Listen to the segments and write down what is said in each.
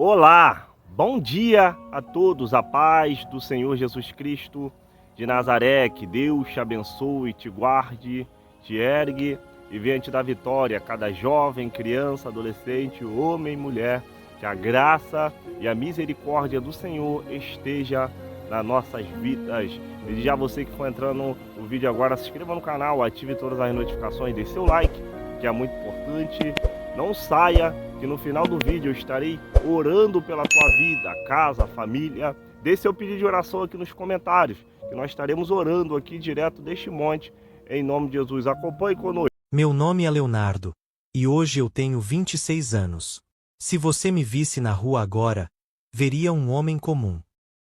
Olá, bom dia a todos, a paz do Senhor Jesus Cristo de Nazaré, que Deus te abençoe, te guarde, te ergue e venha te dar vitória a cada jovem, criança, adolescente, homem e mulher, que a graça e a misericórdia do Senhor esteja nas nossas vidas. Desde já você que for entrando no vídeo agora, se inscreva no canal, ative todas as notificações, dê seu like, que é muito importante. Não saia, que no final do vídeo eu estarei orando pela tua vida, casa, família. Dê seu pedido de oração aqui nos comentários, que nós estaremos orando aqui direto deste monte, em nome de Jesus. Acompanhe conosco. Meu nome é Leonardo, e hoje eu tenho 26 anos. Se você me visse na rua agora, veria um homem comum.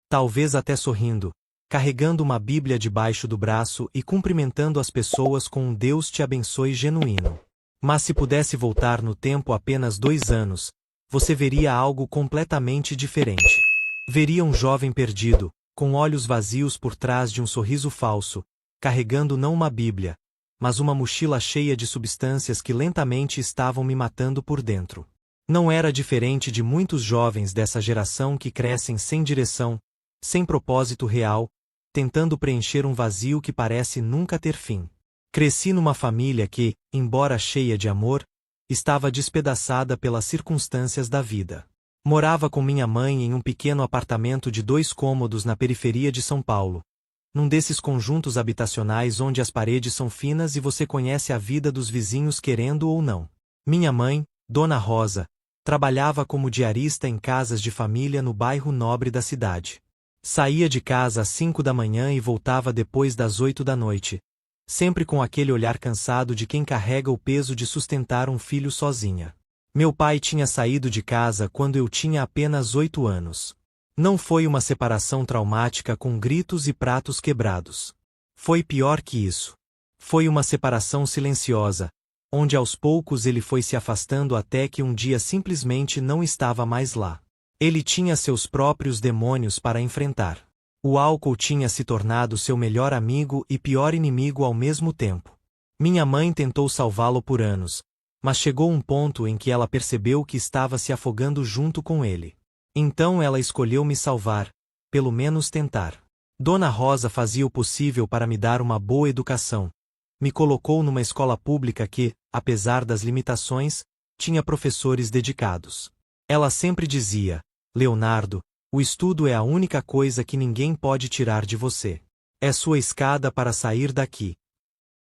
Talvez até sorrindo, carregando uma Bíblia debaixo do braço e cumprimentando as pessoas com um Deus te abençoe genuíno. Mas se pudesse voltar no tempo apenas 2 anos, você veria algo completamente diferente. Veria um jovem perdido, com olhos vazios por trás de um sorriso falso, carregando não uma Bíblia, mas uma mochila cheia de substâncias que lentamente estavam me matando por dentro. Não era diferente de muitos jovens dessa geração que crescem sem direção, sem propósito real, tentando preencher um vazio que parece nunca ter fim. Cresci numa família que, embora cheia de amor, estava despedaçada pelas circunstâncias da vida. Morava com minha mãe em um pequeno apartamento de 2 cômodos na periferia de São Paulo. Num desses conjuntos habitacionais onde as paredes são finas e você conhece a vida dos vizinhos querendo ou não. Minha mãe, Dona Rosa, trabalhava como diarista em casas de família no bairro nobre da cidade. Saía de casa às 5 da manhã e voltava depois das 8 da noite, sempre com aquele olhar cansado de quem carrega o peso de sustentar um filho sozinha. Meu pai tinha saído de casa quando eu tinha apenas 8 anos. Não foi uma separação traumática com gritos e pratos quebrados. Foi pior que isso. Foi uma separação silenciosa, onde aos poucos ele foi se afastando até que um dia simplesmente não estava mais lá. Ele tinha seus próprios demônios para enfrentar. O álcool tinha se tornado seu melhor amigo e pior inimigo ao mesmo tempo. Minha mãe tentou salvá-lo por anos, mas chegou um ponto em que ela percebeu que estava se afogando junto com ele. Então ela escolheu me salvar, pelo menos tentar. Dona Rosa fazia o possível para me dar uma boa educação. Me colocou numa escola pública que, apesar das limitações, tinha professores dedicados. Ela sempre dizia: Leonardo, o estudo é a única coisa que ninguém pode tirar de você. É sua escada para sair daqui.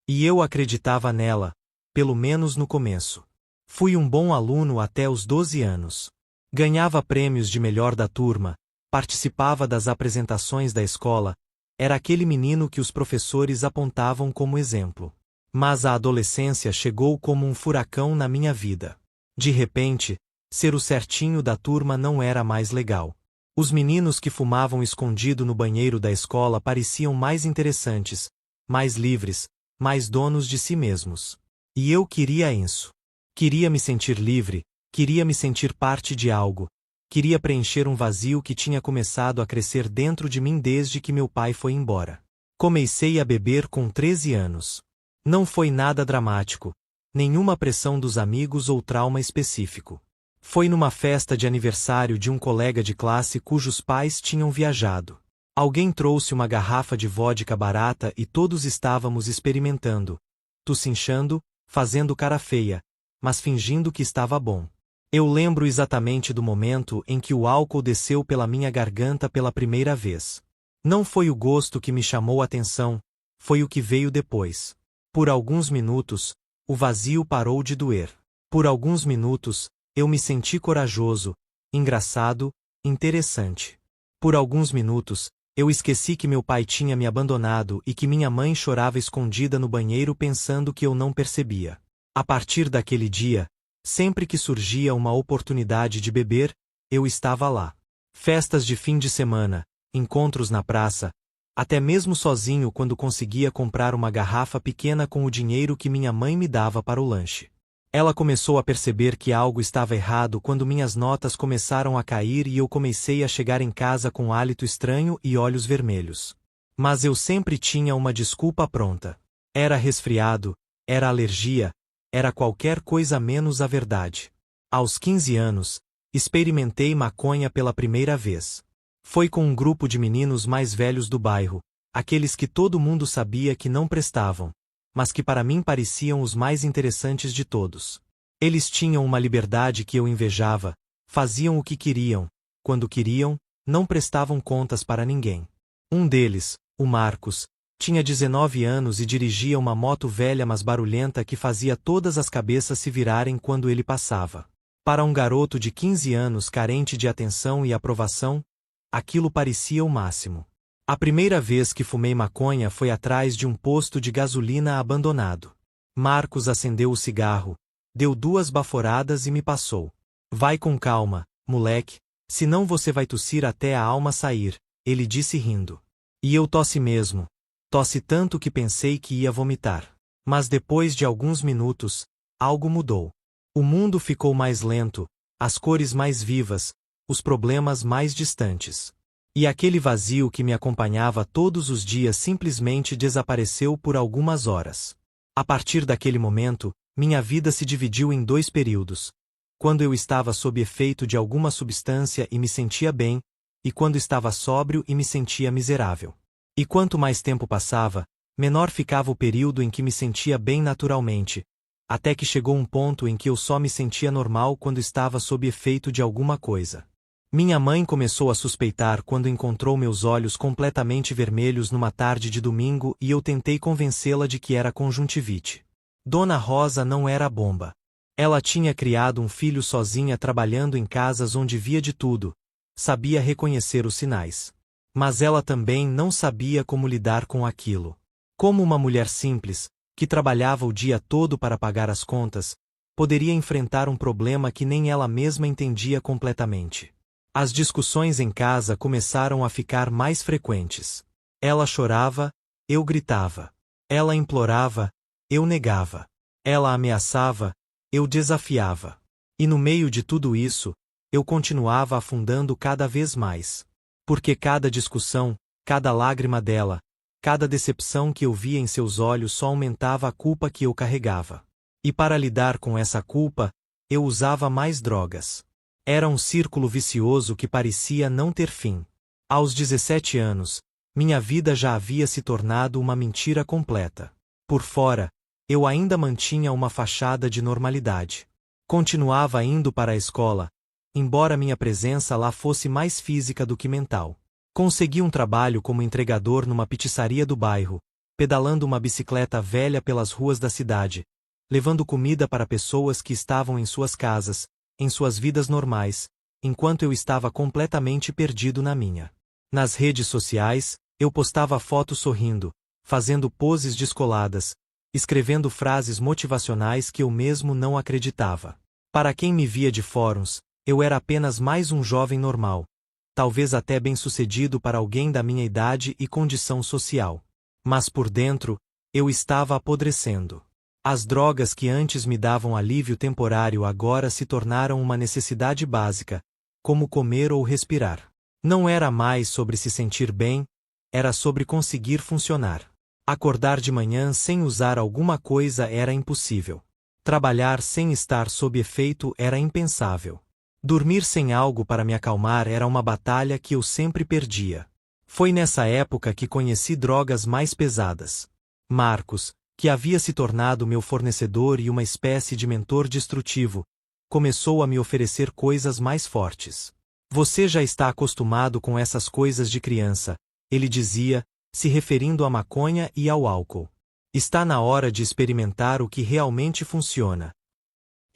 E eu acreditava nela, pelo menos no começo. Fui um bom aluno até os 12 anos. Ganhava prêmios de melhor da turma, participava das apresentações da escola, era aquele menino que os professores apontavam como exemplo. Mas a adolescência chegou como um furacão na minha vida. De repente, ser o certinho da turma não era mais legal. Os meninos que fumavam escondido no banheiro da escola pareciam mais interessantes, mais livres, mais donos de si mesmos. E eu queria isso. Queria me sentir livre, queria me sentir parte de algo, queria preencher um vazio que tinha começado a crescer dentro de mim desde que meu pai foi embora. Comecei a beber com 13 anos. Não foi nada dramático, nenhuma pressão dos amigos ou trauma específico. Foi numa festa de aniversário de um colega de classe cujos pais tinham viajado. Alguém trouxe uma garrafa de vodka barata e todos estávamos experimentando, tossinchando, fazendo cara feia, mas fingindo que estava bom. Eu lembro exatamente do momento em que o álcool desceu pela minha garganta pela primeira vez. Não foi o gosto que me chamou a atenção, foi o que veio depois. Por alguns minutos, o vazio parou de doer. Por alguns minutos, eu me senti corajoso, engraçado, interessante. Por alguns minutos, eu esqueci que meu pai tinha me abandonado e que minha mãe chorava escondida no banheiro pensando que eu não percebia. A partir daquele dia, sempre que surgia uma oportunidade de beber, eu estava lá. Festas de fim de semana, encontros na praça, até mesmo sozinho quando conseguia comprar uma garrafa pequena com o dinheiro que minha mãe me dava para o lanche. Ela começou a perceber que algo estava errado quando minhas notas começaram a cair e eu comecei a chegar em casa com hálito estranho e olhos vermelhos. Mas eu sempre tinha uma desculpa pronta. Era resfriado, era alergia, era qualquer coisa menos a verdade. Aos 15 anos, experimentei maconha pela primeira vez. Foi com um grupo de meninos mais velhos do bairro, aqueles que todo mundo sabia que não prestavam, mas que para mim pareciam os mais interessantes de todos. Eles tinham uma liberdade que eu invejava, faziam o que queriam, quando queriam, não prestavam contas para ninguém. Um deles, o Marcos, tinha 19 anos e dirigia uma moto velha mas barulhenta que fazia todas as cabeças se virarem quando ele passava. Para um garoto de 15 anos carente de atenção e aprovação, aquilo parecia o máximo. A primeira vez que fumei maconha foi atrás de um posto de gasolina abandonado. Marcos acendeu o cigarro, deu 2 baforadas e me passou. Vai com calma, moleque, senão você vai tossir até a alma sair, ele disse rindo. E eu tosse mesmo. Tosse tanto que pensei que ia vomitar. Mas depois de alguns minutos, algo mudou. O mundo ficou mais lento, as cores mais vivas, os problemas mais distantes. E aquele vazio que me acompanhava todos os dias simplesmente desapareceu por algumas horas. A partir daquele momento, minha vida se dividiu em 2 períodos. Quando eu estava sob efeito de alguma substância e me sentia bem, e quando estava sóbrio e me sentia miserável. E quanto mais tempo passava, menor ficava o período em que me sentia bem naturalmente, até que chegou um ponto em que eu só me sentia normal quando estava sob efeito de alguma coisa. Minha mãe começou a suspeitar quando encontrou meus olhos completamente vermelhos numa tarde de domingo e eu tentei convencê-la de que era conjuntivite. Dona Rosa não era bomba. Ela tinha criado um filho sozinha trabalhando em casas onde via de tudo, sabia reconhecer os sinais. Mas ela também não sabia como lidar com aquilo. Como uma mulher simples, que trabalhava o dia todo para pagar as contas, poderia enfrentar um problema que nem ela mesma entendia completamente. As discussões em casa começaram a ficar mais frequentes. Ela chorava, eu gritava. Ela implorava, eu negava. Ela ameaçava, eu desafiava. E no meio de tudo isso, eu continuava afundando cada vez mais. Porque cada discussão, cada lágrima dela, cada decepção que eu via em seus olhos só aumentava a culpa que eu carregava. E para lidar com essa culpa, eu usava mais drogas. Era um círculo vicioso que parecia não ter fim. Aos 17 anos, minha vida já havia se tornado uma mentira completa. Por fora, eu ainda mantinha uma fachada de normalidade. Continuava indo para a escola, embora minha presença lá fosse mais física do que mental. Consegui um trabalho como entregador numa pizzaria do bairro, pedalando uma bicicleta velha pelas ruas da cidade, levando comida para pessoas que estavam em suas casas, em suas vidas normais, enquanto eu estava completamente perdido na minha. Nas redes sociais, eu postava fotos sorrindo, fazendo poses descoladas, escrevendo frases motivacionais que eu mesmo não acreditava. Para quem me via de fóruns, eu era apenas mais um jovem normal, talvez até bem-sucedido para alguém da minha idade e condição social. Mas por dentro, eu estava apodrecendo. As drogas que antes me davam alívio temporário agora se tornaram uma necessidade básica, como comer ou respirar. Não era mais sobre se sentir bem, era sobre conseguir funcionar. Acordar de manhã sem usar alguma coisa era impossível. Trabalhar sem estar sob efeito era impensável. Dormir sem algo para me acalmar era uma batalha que eu sempre perdia. Foi nessa época que conheci drogas mais pesadas. Marcos, que havia se tornado meu fornecedor e uma espécie de mentor destrutivo, começou a me oferecer coisas mais fortes. Você já está acostumado com essas coisas de criança, ele dizia, se referindo à maconha e ao álcool. Está na hora de experimentar o que realmente funciona.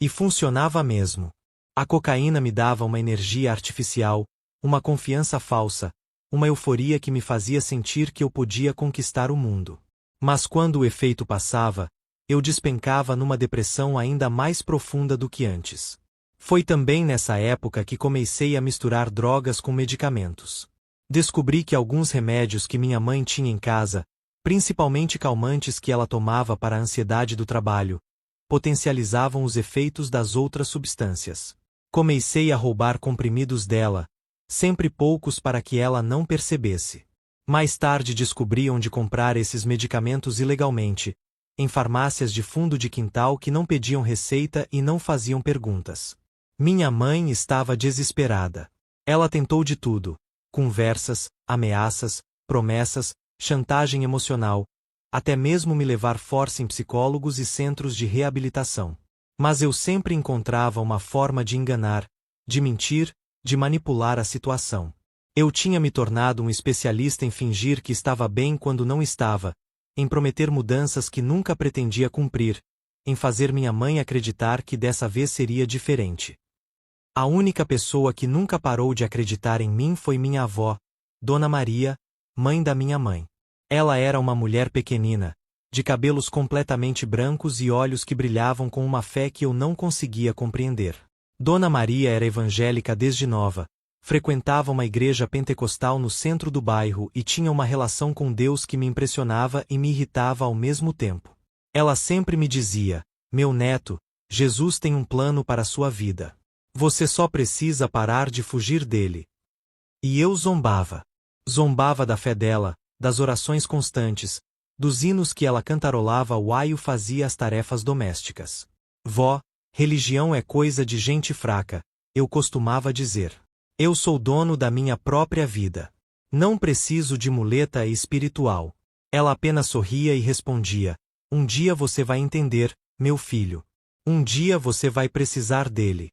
E funcionava mesmo. A cocaína me dava uma energia artificial, uma confiança falsa, uma euforia que me fazia sentir que eu podia conquistar o mundo. Mas quando o efeito passava, eu despencava numa depressão ainda mais profunda do que antes. Foi também nessa época que comecei a misturar drogas com medicamentos. Descobri que alguns remédios que minha mãe tinha em casa, principalmente calmantes que ela tomava para a ansiedade do trabalho, potencializavam os efeitos das outras substâncias. Comecei a roubar comprimidos dela, sempre poucos para que ela não percebesse. Mais tarde descobri onde comprar esses medicamentos ilegalmente, em farmácias de fundo de quintal que não pediam receita e não faziam perguntas. Minha mãe estava desesperada. Ela tentou de tudo: conversas, ameaças, promessas, chantagem emocional, até mesmo me levar força em psicólogos e centros de reabilitação. Mas eu sempre encontrava uma forma de enganar, de mentir, de manipular a situação. Eu tinha me tornado um especialista em fingir que estava bem quando não estava, em prometer mudanças que nunca pretendia cumprir, em fazer minha mãe acreditar que dessa vez seria diferente. A única pessoa que nunca parou de acreditar em mim foi minha avó, Dona Maria, mãe da minha mãe. Ela era uma mulher pequenina, de cabelos completamente brancos e olhos que brilhavam com uma fé que eu não conseguia compreender. Dona Maria era evangélica desde nova, frequentava uma igreja pentecostal no centro do bairro e tinha uma relação com Deus que me impressionava e me irritava ao mesmo tempo. Ela sempre me dizia: meu neto, Jesus tem um plano para a sua vida. Você só precisa parar de fugir dele. E eu zombava. Zombava da fé dela, das orações constantes, dos hinos que ela cantarolava while fazia as tarefas domésticas. Vó, religião é coisa de gente fraca, eu costumava dizer. Eu sou dono da minha própria vida. Não preciso de muleta espiritual. Ela apenas sorria e respondia: um dia você vai entender, meu filho. Um dia você vai precisar dele.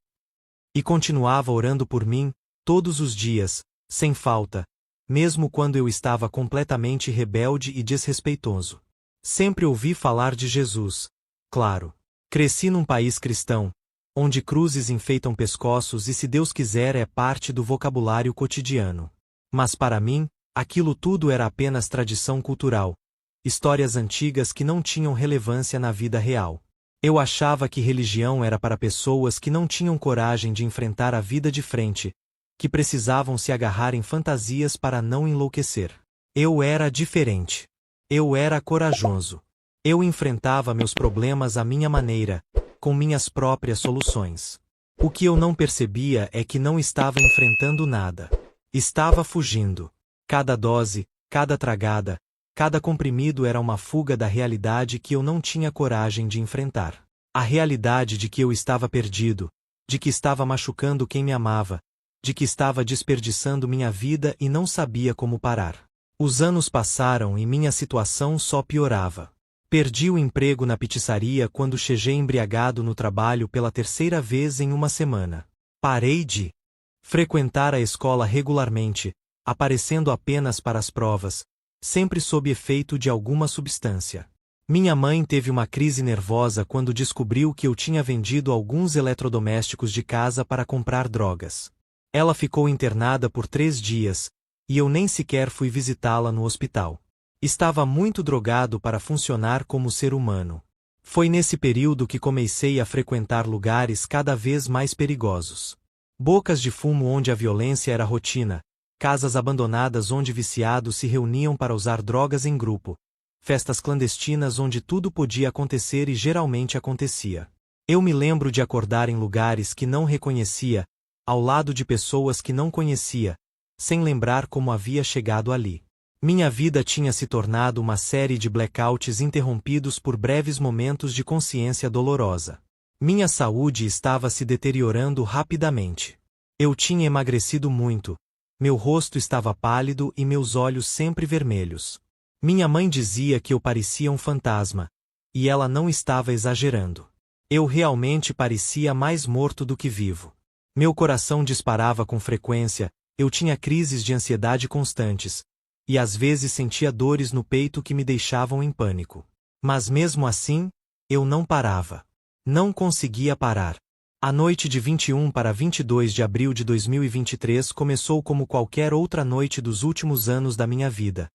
E continuava orando por mim, todos os dias, sem falta, mesmo quando eu estava completamente rebelde e desrespeitoso. Sempre ouvi falar de Jesus. Claro. Cresci num país cristão, onde cruzes enfeitam pescoços e se Deus quiser é parte do vocabulário cotidiano. Mas para mim, aquilo tudo era apenas tradição cultural, histórias antigas que não tinham relevância na vida real. Eu achava que religião era para pessoas que não tinham coragem de enfrentar a vida de frente, que precisavam se agarrar em fantasias para não enlouquecer. Eu era diferente. Eu era corajoso. Eu enfrentava meus problemas à minha maneira, com minhas próprias soluções. O que eu não percebia é que não estava enfrentando nada. Estava fugindo. Cada dose, cada tragada, cada comprimido era uma fuga da realidade que eu não tinha coragem de enfrentar. A realidade de que eu estava perdido, de que estava machucando quem me amava, de que estava desperdiçando minha vida e não sabia como parar. Os anos passaram e minha situação só piorava. Perdi o emprego na pizzaria quando cheguei embriagado no trabalho pela terceira vez em uma semana. Parei de frequentar a escola regularmente, aparecendo apenas para as provas, sempre sob efeito de alguma substância. Minha mãe teve uma crise nervosa quando descobriu que eu tinha vendido alguns eletrodomésticos de casa para comprar drogas. Ela ficou internada por 3 dias, e eu nem sequer fui visitá-la no hospital. Estava muito drogado para funcionar como ser humano. Foi nesse período que comecei a frequentar lugares cada vez mais perigosos. Bocas de fumo onde a violência era rotina, casas abandonadas onde viciados se reuniam para usar drogas em grupo, festas clandestinas onde tudo podia acontecer e geralmente acontecia. Eu me lembro de acordar em lugares que não reconhecia, ao lado de pessoas que não conhecia, sem lembrar como havia chegado ali. Minha vida tinha se tornado uma série de blackouts interrompidos por breves momentos de consciência dolorosa. Minha saúde estava se deteriorando rapidamente. Eu tinha emagrecido muito, meu rosto estava pálido e meus olhos sempre vermelhos. Minha mãe dizia que eu parecia um fantasma, e ela não estava exagerando. Eu realmente parecia mais morto do que vivo. Meu coração disparava com frequência, eu tinha crises de ansiedade constantes, e às vezes sentia dores no peito que me deixavam em pânico. Mas mesmo assim, eu não parava. Não conseguia parar. A noite de 21 para 22 de abril de 2023 começou como qualquer outra noite dos últimos anos da minha vida,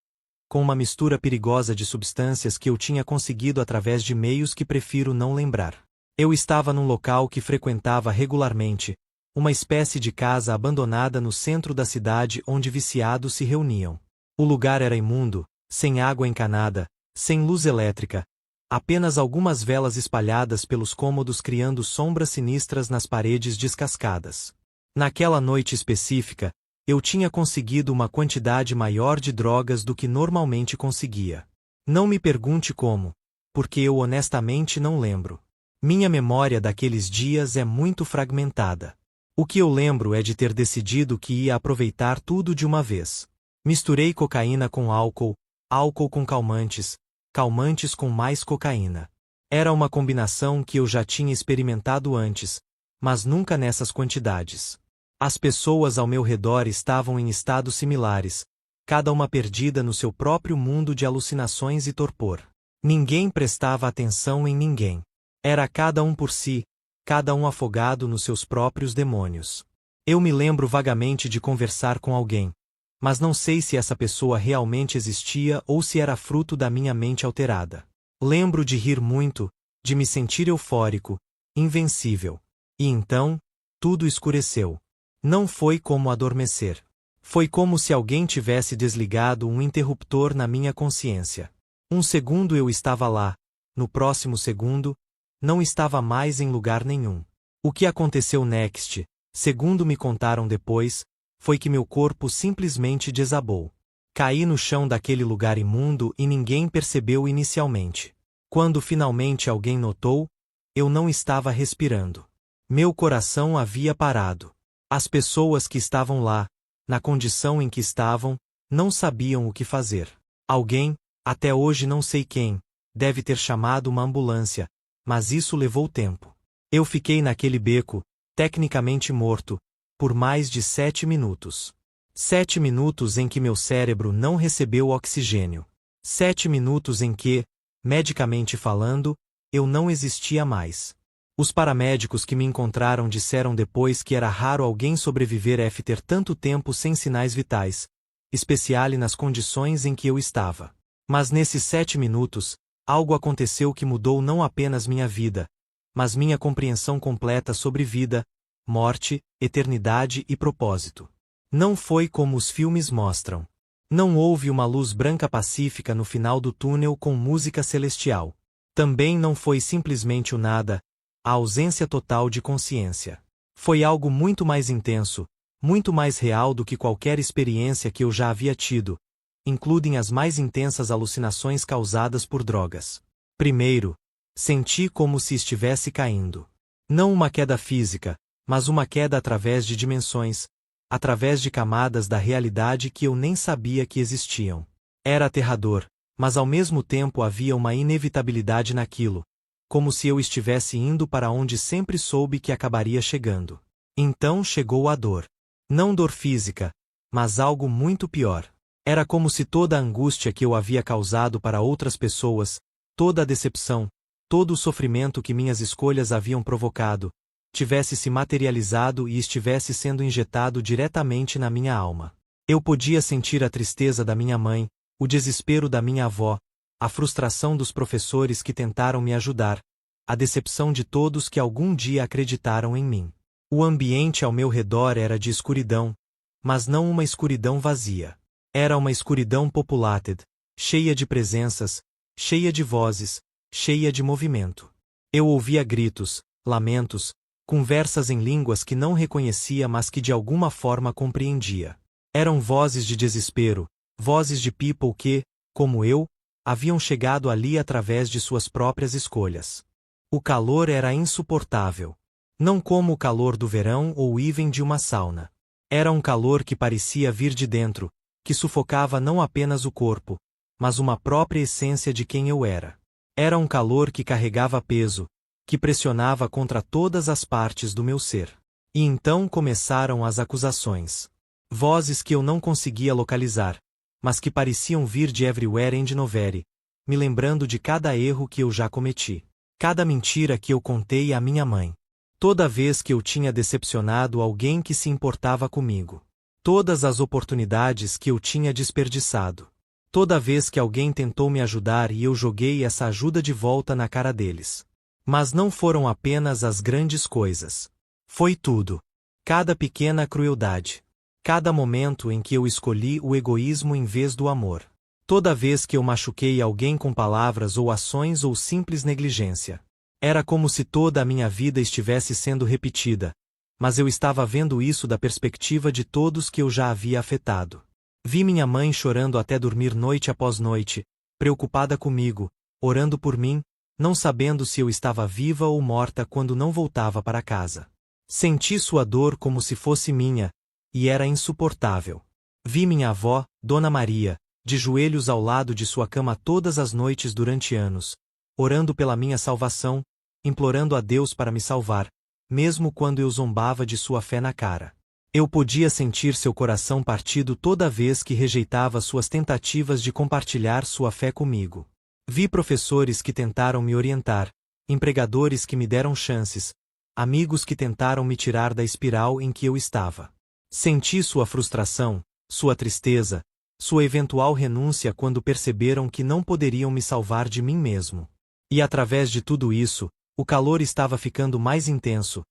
com uma mistura perigosa de substâncias que eu tinha conseguido através de meios que prefiro não lembrar. Eu estava num local que frequentava regularmente, uma espécie de casa abandonada no centro da cidade onde viciados se reuniam. O lugar era imundo, sem água encanada, sem luz elétrica, apenas algumas velas espalhadas pelos cômodos criando sombras sinistras nas paredes descascadas. Naquela noite específica, eu tinha conseguido uma quantidade maior de drogas do que normalmente conseguia. Não me pergunte como, porque eu honestamente não lembro. Minha memória daqueles dias é muito fragmentada. O que eu lembro é de ter decidido que ia aproveitar tudo de uma vez. Misturei cocaína com álcool, álcool com calmantes, calmantes com mais cocaína. Era uma combinação que eu já tinha experimentado antes, mas nunca nessas quantidades. As pessoas ao meu redor estavam em estados similares, cada uma perdida no seu próprio mundo de alucinações e torpor. Ninguém prestava atenção em ninguém. Era cada um por si, cada um afogado nos seus próprios demônios. Eu me lembro vagamente de conversar com alguém, mas não sei se essa pessoa realmente existia ou se era fruto da minha mente alterada. Lembro de rir muito, de me sentir eufórico, invencível. E então, tudo escureceu. Não foi como adormecer. Foi como se alguém tivesse desligado um interruptor na minha consciência. Um segundo eu estava lá, no próximo segundo, não estava mais em lugar nenhum. O que aconteceu next, segundo me contaram depois, foi que meu corpo simplesmente desabou. Caí no chão daquele lugar imundo e ninguém percebeu inicialmente. Quando finalmente alguém notou, eu não estava respirando. Meu coração havia parado. As pessoas que estavam lá, na condição em que estavam, não sabiam o que fazer. Alguém, até hoje não sei quem, deve ter chamado uma ambulância, mas isso levou tempo. Eu fiquei naquele beco, tecnicamente morto, por mais de 7 minutos. 7 minutos em que meu cérebro não recebeu oxigênio. 7 minutos em que, medicamente falando, eu não existia mais. Os paramédicos que me encontraram disseram depois que era raro alguém sobreviver a ter tanto tempo sem sinais vitais, especiale nas condições em que eu estava. Mas nesses 7 minutos, algo aconteceu que mudou não apenas minha vida, mas minha compreensão completa sobre vida, morte, eternidade e propósito. Não foi como os filmes mostram. Não houve uma luz branca pacífica no final do túnel com música celestial. Também não foi simplesmente o nada, a ausência total de consciência. Foi algo muito mais intenso, muito mais real do que qualquer experiência que eu já havia tido, incluem as mais intensas alucinações causadas por drogas. Primeiro, senti como se estivesse caindo. Não uma queda física, mas uma queda através de dimensões, através de camadas da realidade que eu nem sabia que existiam. Era aterrador, mas ao mesmo tempo havia uma inevitabilidade naquilo, como se eu estivesse indo para onde sempre soube que acabaria chegando. Então chegou a dor. Não dor física, mas algo muito pior. Era como se toda a angústia que eu havia causado para outras pessoas, toda a decepção, todo o sofrimento que minhas escolhas haviam provocado, tivesse se materializado e estivesse sendo injetado diretamente na minha alma. Eu podia sentir a tristeza da minha mãe, o desespero da minha avó, a frustração dos professores que tentaram me ajudar, a decepção de todos que algum dia acreditaram em mim. O ambiente ao meu redor era de escuridão, mas não uma escuridão vazia. Era uma escuridão populated, cheia de presenças, cheia de vozes, cheia de movimento. Eu ouvia gritos, lamentos, conversas em línguas que não reconhecia mas que de alguma forma compreendia. Eram vozes de desespero, vozes de people que, como eu, haviam chegado ali através de suas próprias escolhas. O calor era insuportável. Não como o calor do verão ou even de uma sauna. Era um calor que parecia vir de dentro, que sufocava não apenas o corpo, mas uma própria essência de quem eu era. Era um calor que carregava peso, que pressionava contra todas as partes do meu ser. E então começaram as acusações. Vozes que eu não conseguia localizar, mas que pareciam vir de everywhere and nowhere, me lembrando de cada erro que eu já cometi. Cada mentira que eu contei à minha mãe. Toda vez que eu tinha decepcionado alguém que se importava comigo. Todas as oportunidades que eu tinha desperdiçado. Toda vez que alguém tentou me ajudar e eu joguei essa ajuda de volta na cara deles. Mas não foram apenas as grandes coisas. Foi tudo. Cada pequena crueldade. Cada momento em que eu escolhi o egoísmo em vez do amor. Toda vez que eu machuquei alguém com palavras ou ações ou simples negligência. Era como se toda a minha vida estivesse sendo repetida, mas eu estava vendo isso da perspectiva de todos que eu já havia afetado. Vi minha mãe chorando até dormir noite após noite, preocupada comigo, orando por mim, não sabendo se eu estava viva ou morta quando não voltava para casa. Senti sua dor como se fosse minha, e era insuportável. Vi minha avó, Dona Maria, de joelhos ao lado de sua cama todas as noites durante anos, orando pela minha salvação, implorando a Deus para me salvar, mesmo quando eu zombava de sua fé na cara. Eu podia sentir seu coração partido toda vez que rejeitava suas tentativas de compartilhar sua fé comigo. Vi professores que tentaram me orientar, empregadores que me deram chances, amigos que tentaram me tirar da espiral em que eu estava. Senti sua frustração, sua tristeza, sua eventual renúncia quando perceberam que não poderiam me salvar de mim mesmo. E através de tudo isso, o calor estava ficando mais intenso,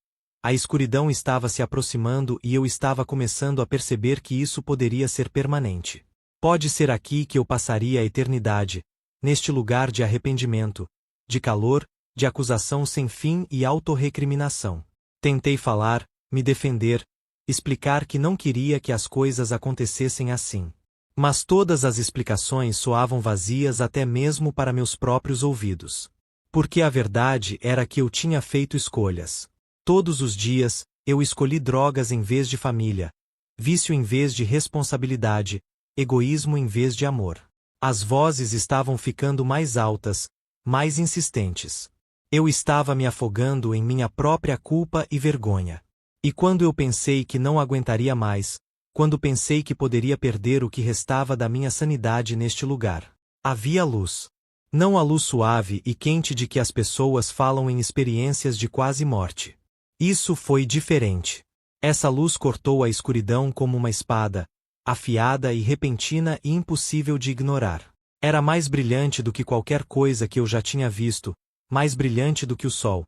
a escuridão estava se aproximando e eu estava começando a perceber que isso poderia ser permanente. Pode ser aqui que eu passaria a eternidade, neste lugar de arrependimento, de calor, de acusação sem fim e autorrecriminação. Tentei falar, me defender, explicar que não queria que as coisas acontecessem assim. Mas todas as explicações soavam vazias até mesmo para meus próprios ouvidos. Porque a verdade era que eu tinha feito escolhas. Todos os dias, eu escolhi drogas em vez de família, vício em vez de responsabilidade, egoísmo em vez de amor. As vozes estavam ficando mais altas, mais insistentes. Eu estava me afogando em minha própria culpa e vergonha. E quando eu pensei que não aguentaria mais, quando pensei que poderia perder o que restava da minha sanidade neste lugar, havia luz. Não a luz suave e quente de que as pessoas falam em experiências de quase morte. Isso foi diferente. Essa luz cortou a escuridão como uma espada, afiada e repentina e impossível de ignorar. Era mais brilhante do que qualquer coisa que eu já tinha visto, mais brilhante do que o sol.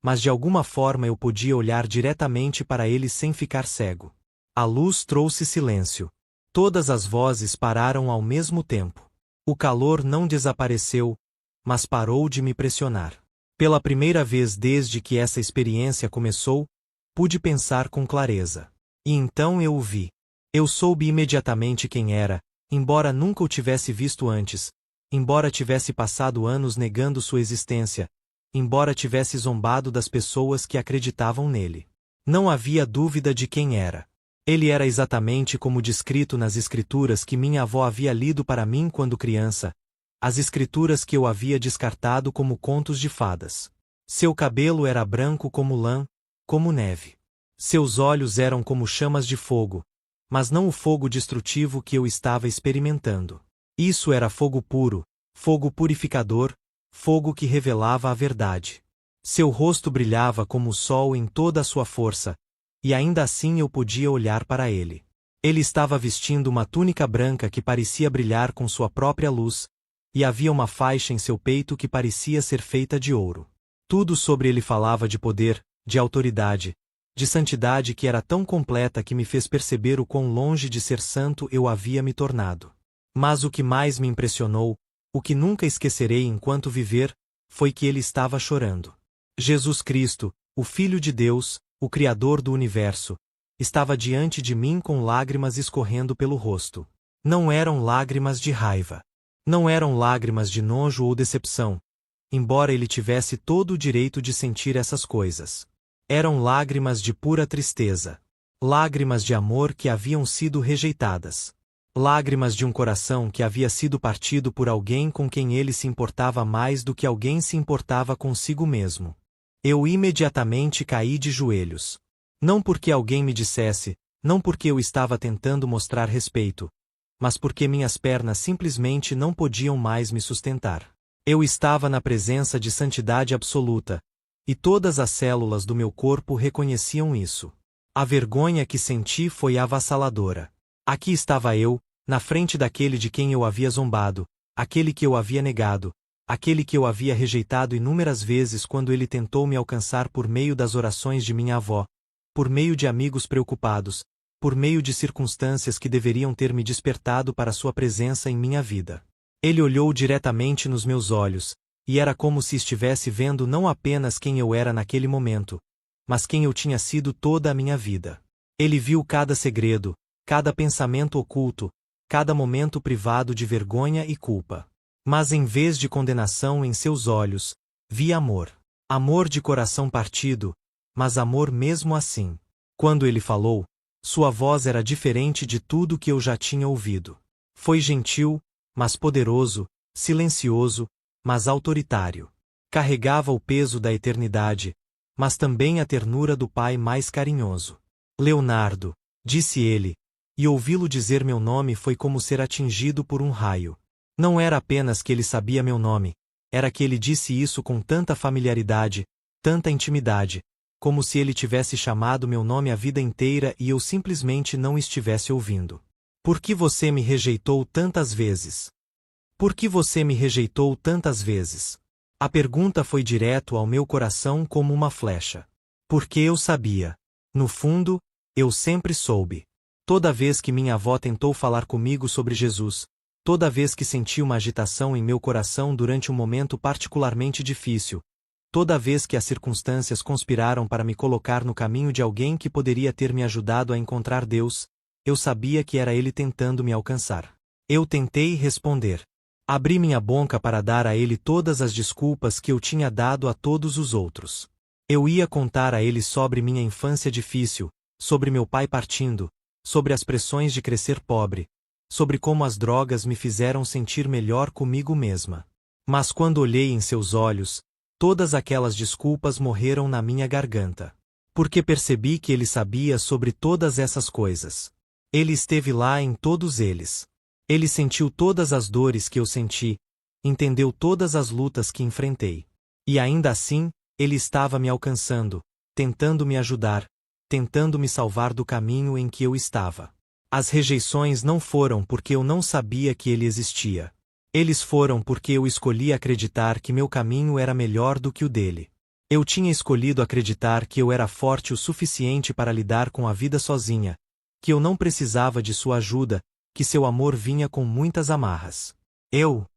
Mas de alguma forma eu podia olhar diretamente para ele sem ficar cego. A luz trouxe silêncio. Todas as vozes pararam ao mesmo tempo. O calor não desapareceu, mas parou de me pressionar. Pela primeira vez desde que essa experiência começou, pude pensar com clareza. E então eu o vi. Eu soube imediatamente quem era, embora nunca o tivesse visto antes, embora tivesse passado anos negando sua existência, embora tivesse zombado das pessoas que acreditavam nele. Não havia dúvida de quem era. Ele era exatamente como descrito nas escrituras que minha avó havia lido para mim quando criança, as escrituras que eu havia descartado como contos de fadas. Seu cabelo era branco como lã, como neve. Seus olhos eram como chamas de fogo, mas não o fogo destrutivo que eu estava experimentando. Isso era fogo puro, fogo purificador, fogo que revelava a verdade. Seu rosto brilhava como o sol em toda a sua força, e ainda assim eu podia olhar para ele. Ele estava vestindo uma túnica branca que parecia brilhar com sua própria luz, e havia uma faixa em seu peito que parecia ser feita de ouro. Tudo sobre ele falava de poder, de autoridade, de santidade que era tão completa que me fez perceber o quão longe de ser santo eu havia me tornado. Mas o que mais me impressionou, o que nunca esquecerei enquanto viver, foi que ele estava chorando. Jesus Cristo, o Filho de Deus, o Criador do Universo, estava diante de mim com lágrimas escorrendo pelo rosto. Não eram lágrimas de raiva. Não eram lágrimas de nojo ou decepção, embora ele tivesse todo o direito de sentir essas coisas. Eram lágrimas de pura tristeza. Lágrimas de amor que haviam sido rejeitadas. Lágrimas de um coração que havia sido partido por alguém com quem ele se importava mais do que alguém se importava consigo mesmo. Eu imediatamente caí de joelhos. Não porque alguém me dissesse, não porque eu estava tentando mostrar respeito, mas porque minhas pernas simplesmente não podiam mais me sustentar. Eu estava na presença de santidade absoluta, e todas as células do meu corpo reconheciam isso. A vergonha que senti foi avassaladora. Aqui estava eu, na frente daquele de quem eu havia zombado, aquele que eu havia negado, aquele que eu havia rejeitado inúmeras vezes quando ele tentou me alcançar por meio das orações de minha avó, por meio de amigos preocupados, por meio de circunstâncias que deveriam ter me despertado para sua presença em minha vida. Ele olhou diretamente nos meus olhos, e era como se estivesse vendo não apenas quem eu era naquele momento, mas quem eu tinha sido toda a minha vida. Ele viu cada segredo, cada pensamento oculto, cada momento privado de vergonha e culpa. Mas em vez de condenação em seus olhos, vi amor. Amor de coração partido, mas amor mesmo assim. Quando ele falou, sua voz era diferente de tudo que eu já tinha ouvido. Foi gentil, mas poderoso, silencioso, mas autoritário. Carregava o peso da eternidade, mas também a ternura do pai mais carinhoso. Leonardo, disse ele, e ouvi-lo dizer meu nome foi como ser atingido por um raio. Não era apenas que ele sabia meu nome, era que ele disse isso com tanta familiaridade, tanta intimidade, como se ele tivesse chamado meu nome a vida inteira e eu simplesmente não estivesse ouvindo. Por que você me rejeitou tantas vezes? Por que você me rejeitou tantas vezes? A pergunta foi direto ao meu coração como uma flecha. Porque eu sabia. No fundo, eu sempre soube. Toda vez que minha avó tentou falar comigo sobre Jesus, toda vez que senti uma agitação em meu coração durante um momento particularmente difícil, toda vez que as circunstâncias conspiraram para me colocar no caminho de alguém que poderia ter me ajudado a encontrar Deus, eu sabia que era Ele tentando me alcançar. Eu tentei responder. Abri minha boca para dar a Ele todas as desculpas que eu tinha dado a todos os outros. Eu ia contar a Ele sobre minha infância difícil, sobre meu pai partindo, sobre as pressões de crescer pobre, sobre como as drogas me fizeram sentir melhor comigo mesma. Mas quando olhei em seus olhos, todas aquelas desculpas morreram na minha garganta. Porque percebi que ele sabia sobre todas essas coisas. Ele esteve lá em todos eles. Ele sentiu todas as dores que eu senti, entendeu todas as lutas que enfrentei. E ainda assim, ele estava me alcançando, tentando me ajudar, tentando me salvar do caminho em que eu estava. As rejeições não foram porque eu não sabia que ele existia. Eles foram porque eu escolhi acreditar que meu caminho era melhor do que o dele. Eu tinha escolhido acreditar que eu era forte o suficiente para lidar com a vida sozinha, que eu não precisava de sua ajuda, que seu amor vinha com muitas amarras. Eu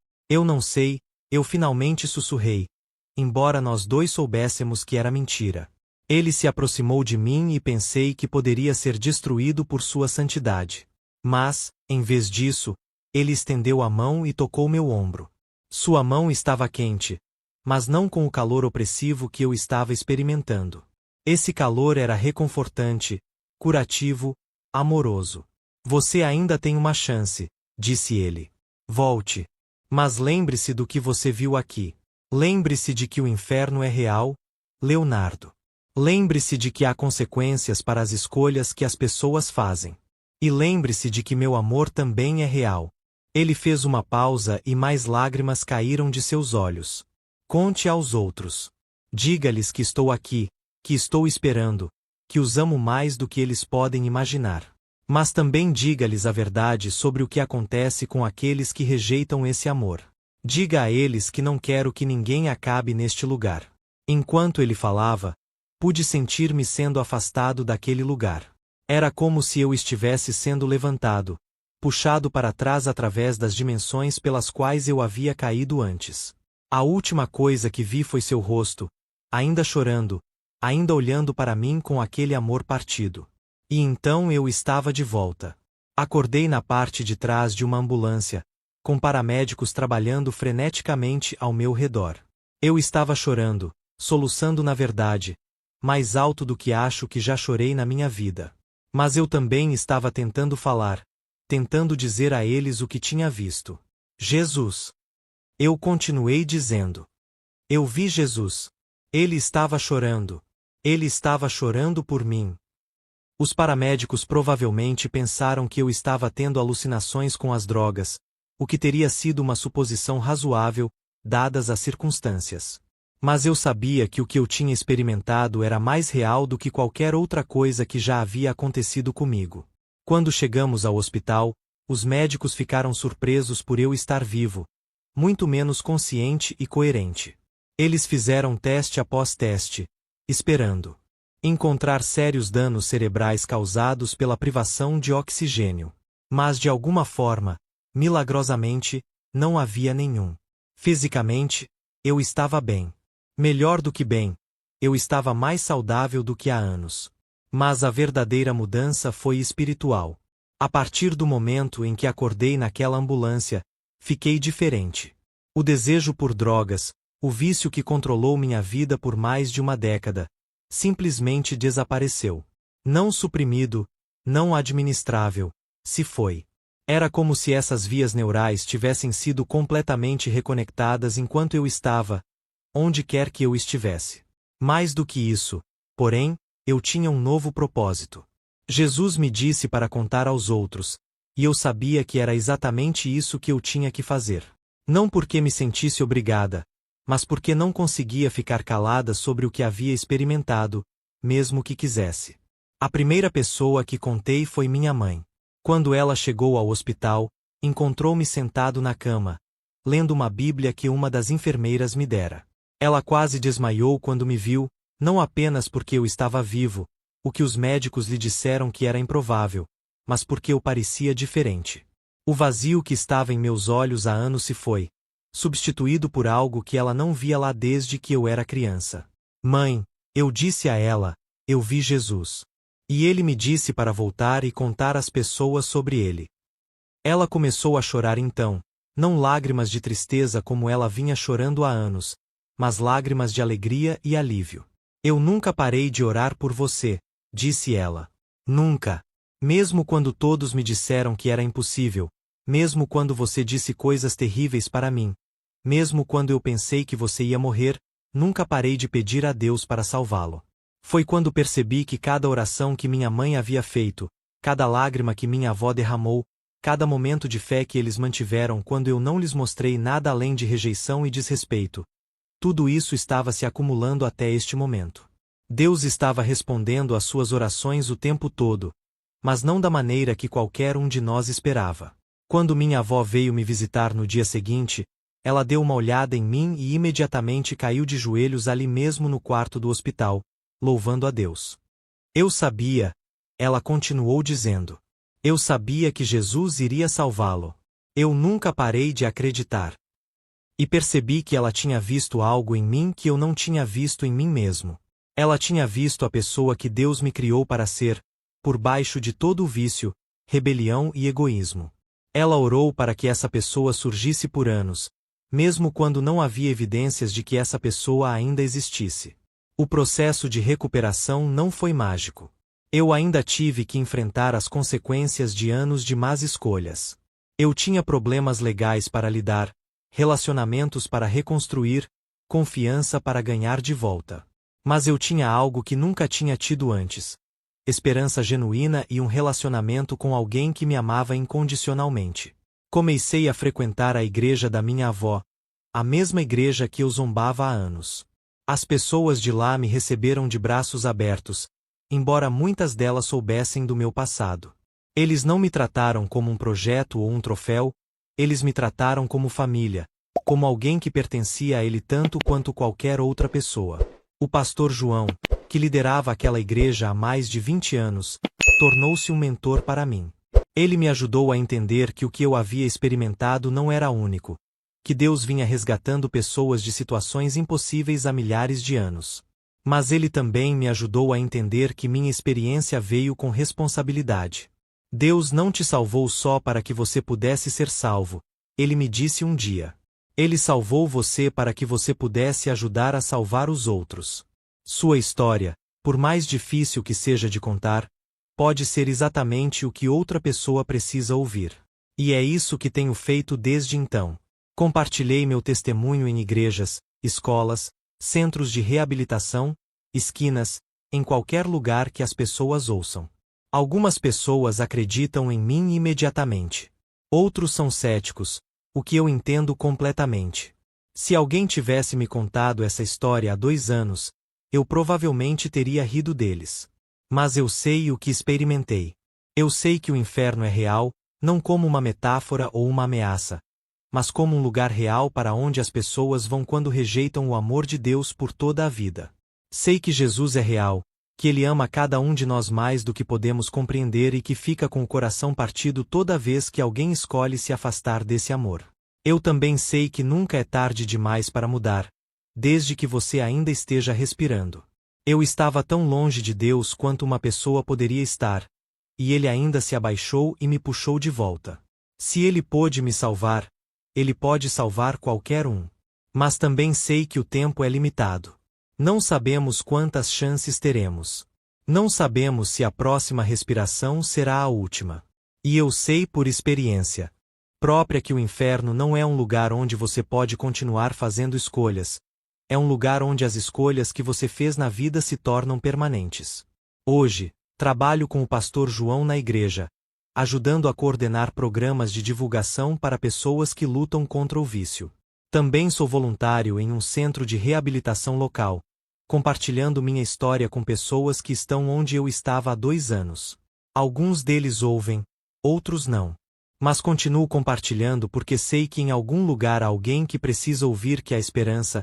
não sei, eu finalmente sussurrei, embora nós dois soubéssemos que era mentira. Ele se aproximou de mim e pensei que poderia ser destruído por sua santidade. Mas, em vez disso, ele estendeu a mão e tocou meu ombro. Sua mão estava quente, mas não com o calor opressivo que eu estava experimentando. Esse calor era reconfortante, curativo, amoroso. Você ainda tem uma chance, disse ele. Volte. Mas lembre-se do que você viu aqui. Lembre-se de que o inferno é real, Leonardo. Lembre-se de que há consequências para as escolhas que as pessoas fazem. E lembre-se de que meu amor também é real. Ele fez uma pausa e mais lágrimas caíram de seus olhos. Conte aos outros. Diga-lhes que estou aqui, que estou esperando, que os amo mais do que eles podem imaginar. Mas também diga-lhes a verdade sobre o que acontece com aqueles que rejeitam esse amor. Diga a eles que não quero que ninguém acabe neste lugar. Enquanto ele falava, pude sentir-me sendo afastado daquele lugar. Era como se eu estivesse sendo levantado, puxado para trás através das dimensões pelas quais eu havia caído antes. A última coisa que vi foi seu rosto, ainda chorando, ainda olhando para mim com aquele amor partido. E então eu estava de volta. Acordei na parte de trás de uma ambulância, com paramédicos trabalhando freneticamente ao meu redor. Eu estava chorando, soluçando na verdade, mais alto do que acho que já chorei na minha vida. Mas eu também estava tentando falar, tentando dizer a eles o que tinha visto. Jesus. Eu continuei dizendo. Eu vi Jesus. Ele estava chorando. Ele estava chorando por mim. Os paramédicos provavelmente pensaram que eu estava tendo alucinações com as drogas, o que teria sido uma suposição razoável, dadas as circunstâncias. Mas eu sabia que o que eu tinha experimentado era mais real do que qualquer outra coisa que já havia acontecido comigo. Quando chegamos ao hospital, os médicos ficaram surpresos por eu estar vivo, muito menos consciente e coerente. Eles fizeram teste após teste, esperando encontrar sérios danos cerebrais causados pela privação de oxigênio. Mas de alguma forma, milagrosamente, não havia nenhum. Fisicamente, eu estava bem. Melhor do que bem, eu estava mais saudável do que há anos. Mas a verdadeira mudança foi espiritual. A partir do momento em que acordei naquela ambulância, fiquei diferente. O desejo por drogas, o vício que controlou minha vida por mais de uma década, simplesmente desapareceu. Não suprimido, não administrável, se foi. Era como se essas vias neurais tivessem sido completamente reconectadas enquanto eu estava, onde quer que eu estivesse. Mais do que isso, porém, eu tinha um novo propósito. Jesus me disse para contar aos outros, e eu sabia que era exatamente isso que eu tinha que fazer. Não porque me sentisse obrigada, mas porque não conseguia ficar calada sobre o que havia experimentado, mesmo que quisesse. A primeira pessoa que contei foi minha mãe. Quando ela chegou ao hospital, encontrou-me sentado na cama, lendo uma Bíblia que uma das enfermeiras me dera. Ela quase desmaiou quando me viu, não apenas porque eu estava vivo, o que os médicos lhe disseram que era improvável, mas porque eu parecia diferente. O vazio que estava em meus olhos há anos se foi, substituído por algo que ela não via lá desde que eu era criança. Mãe, eu disse a ela, eu vi Jesus. E ele me disse para voltar e contar às pessoas sobre ele. Ela começou a chorar então, não lágrimas de tristeza como ela vinha chorando há anos, mas lágrimas de alegria e alívio. Eu nunca parei de orar por você, disse ela. Nunca. Mesmo quando todos me disseram que era impossível, mesmo quando você disse coisas terríveis para mim, mesmo quando eu pensei que você ia morrer, nunca parei de pedir a Deus para salvá-lo. Foi quando percebi que cada oração que minha mãe havia feito, cada lágrima que minha avó derramou, cada momento de fé que eles mantiveram quando eu não lhes mostrei nada além de rejeição e desrespeito, tudo isso estava se acumulando até este momento. Deus estava respondendo às suas orações o tempo todo, mas não da maneira que qualquer um de nós esperava. Quando minha avó veio me visitar no dia seguinte, ela deu uma olhada em mim e imediatamente caiu de joelhos ali mesmo no quarto do hospital, louvando a Deus. Eu sabia, ela continuou dizendo. Eu sabia que Jesus iria salvá-lo. Eu nunca parei de acreditar. E percebi que ela tinha visto algo em mim que eu não tinha visto em mim mesmo. Ela tinha visto a pessoa que Deus me criou para ser, por baixo de todo o vício, rebelião e egoísmo. Ela orou para que essa pessoa surgisse por anos, mesmo quando não havia evidências de que essa pessoa ainda existisse. O processo de recuperação não foi mágico. Eu ainda tive que enfrentar as consequências de anos de más escolhas. Eu tinha problemas legais para lidar, relacionamentos para reconstruir, confiança para ganhar de volta. Mas eu tinha algo que nunca tinha tido antes: esperança genuína e um relacionamento com alguém que me amava incondicionalmente. Comecei a frequentar a igreja da minha avó, a mesma igreja que eu zombava há anos. As pessoas de lá me receberam de braços abertos, embora muitas delas soubessem do meu passado. Eles não me trataram como um projeto ou um troféu, eles me trataram como família, como alguém que pertencia a ele tanto quanto qualquer outra pessoa. O pastor João, que liderava aquela igreja há mais de 20 anos, tornou-se um mentor para mim. Ele me ajudou a entender que o que eu havia experimentado não era único, que Deus vinha resgatando pessoas de situações impossíveis há milhares de anos. Mas ele também me ajudou a entender que minha experiência veio com responsabilidade. Deus não te salvou só para que você pudesse ser salvo, ele me disse um dia. Ele salvou você para que você pudesse ajudar a salvar os outros. Sua história, por mais difícil que seja de contar, pode ser exatamente o que outra pessoa precisa ouvir. E é isso que tenho feito desde então. Compartilhei meu testemunho em igrejas, escolas, centros de reabilitação, esquinas, em qualquer lugar que as pessoas ouçam. Algumas pessoas acreditam em mim imediatamente. Outros são céticos, o que eu entendo completamente. Se alguém tivesse me contado essa história há 2 anos, eu provavelmente teria rido deles. Mas eu sei o que experimentei. Eu sei que o inferno é real, não como uma metáfora ou uma ameaça, mas como um lugar real para onde as pessoas vão quando rejeitam o amor de Deus por toda a vida. Sei que Jesus é real, que Ele ama cada um de nós mais do que podemos compreender e que fica com o coração partido toda vez que alguém escolhe se afastar desse amor. Eu também sei que nunca é tarde demais para mudar, desde que você ainda esteja respirando. Eu estava tão longe de Deus quanto uma pessoa poderia estar, e Ele ainda se abaixou e me puxou de volta. Se Ele pôde me salvar, Ele pode salvar qualquer um. Mas também sei que o tempo é limitado. Não sabemos quantas chances teremos. Não sabemos se a próxima respiração será a última. E eu sei por experiência própria que o inferno não é um lugar onde você pode continuar fazendo escolhas. É um lugar onde as escolhas que você fez na vida se tornam permanentes. Hoje, trabalho com o pastor João na igreja, ajudando a coordenar programas de divulgação para pessoas que lutam contra o vício. Também sou voluntário em um centro de reabilitação local, compartilhando minha história com pessoas que estão onde eu estava há 2 anos. Alguns deles ouvem, outros não. Mas continuo compartilhando porque sei que em algum lugar há alguém que precisa ouvir que há esperança,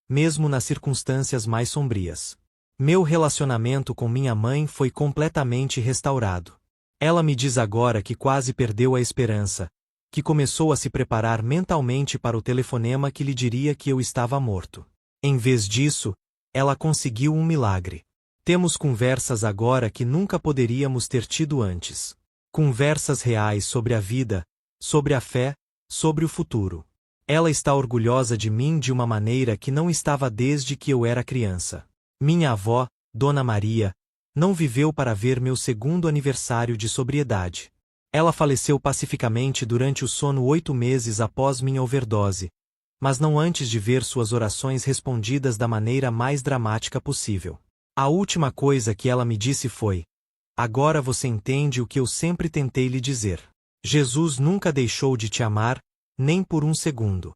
mesmo nas circunstâncias mais sombrias. Meu relacionamento com minha mãe foi completamente restaurado. Ela me diz agora que quase perdeu a esperança, que começou a se preparar mentalmente para o telefonema que lhe diria que eu estava morto. Em vez disso, ela conseguiu um milagre. Temos conversas agora que nunca poderíamos ter tido antes. Conversas reais sobre a vida, sobre a fé, sobre o futuro. Ela está orgulhosa de mim de uma maneira que não estava desde que eu era criança. Minha avó, Dona Maria, não viveu para ver meu 2º aniversário de sobriedade. Ela faleceu pacificamente durante o sono 8 meses após minha overdose, mas não antes de ver suas orações respondidas da maneira mais dramática possível. A última coisa que ela me disse foi: agora você entende o que eu sempre tentei lhe dizer. Jesus nunca deixou de te amar, nem por um segundo.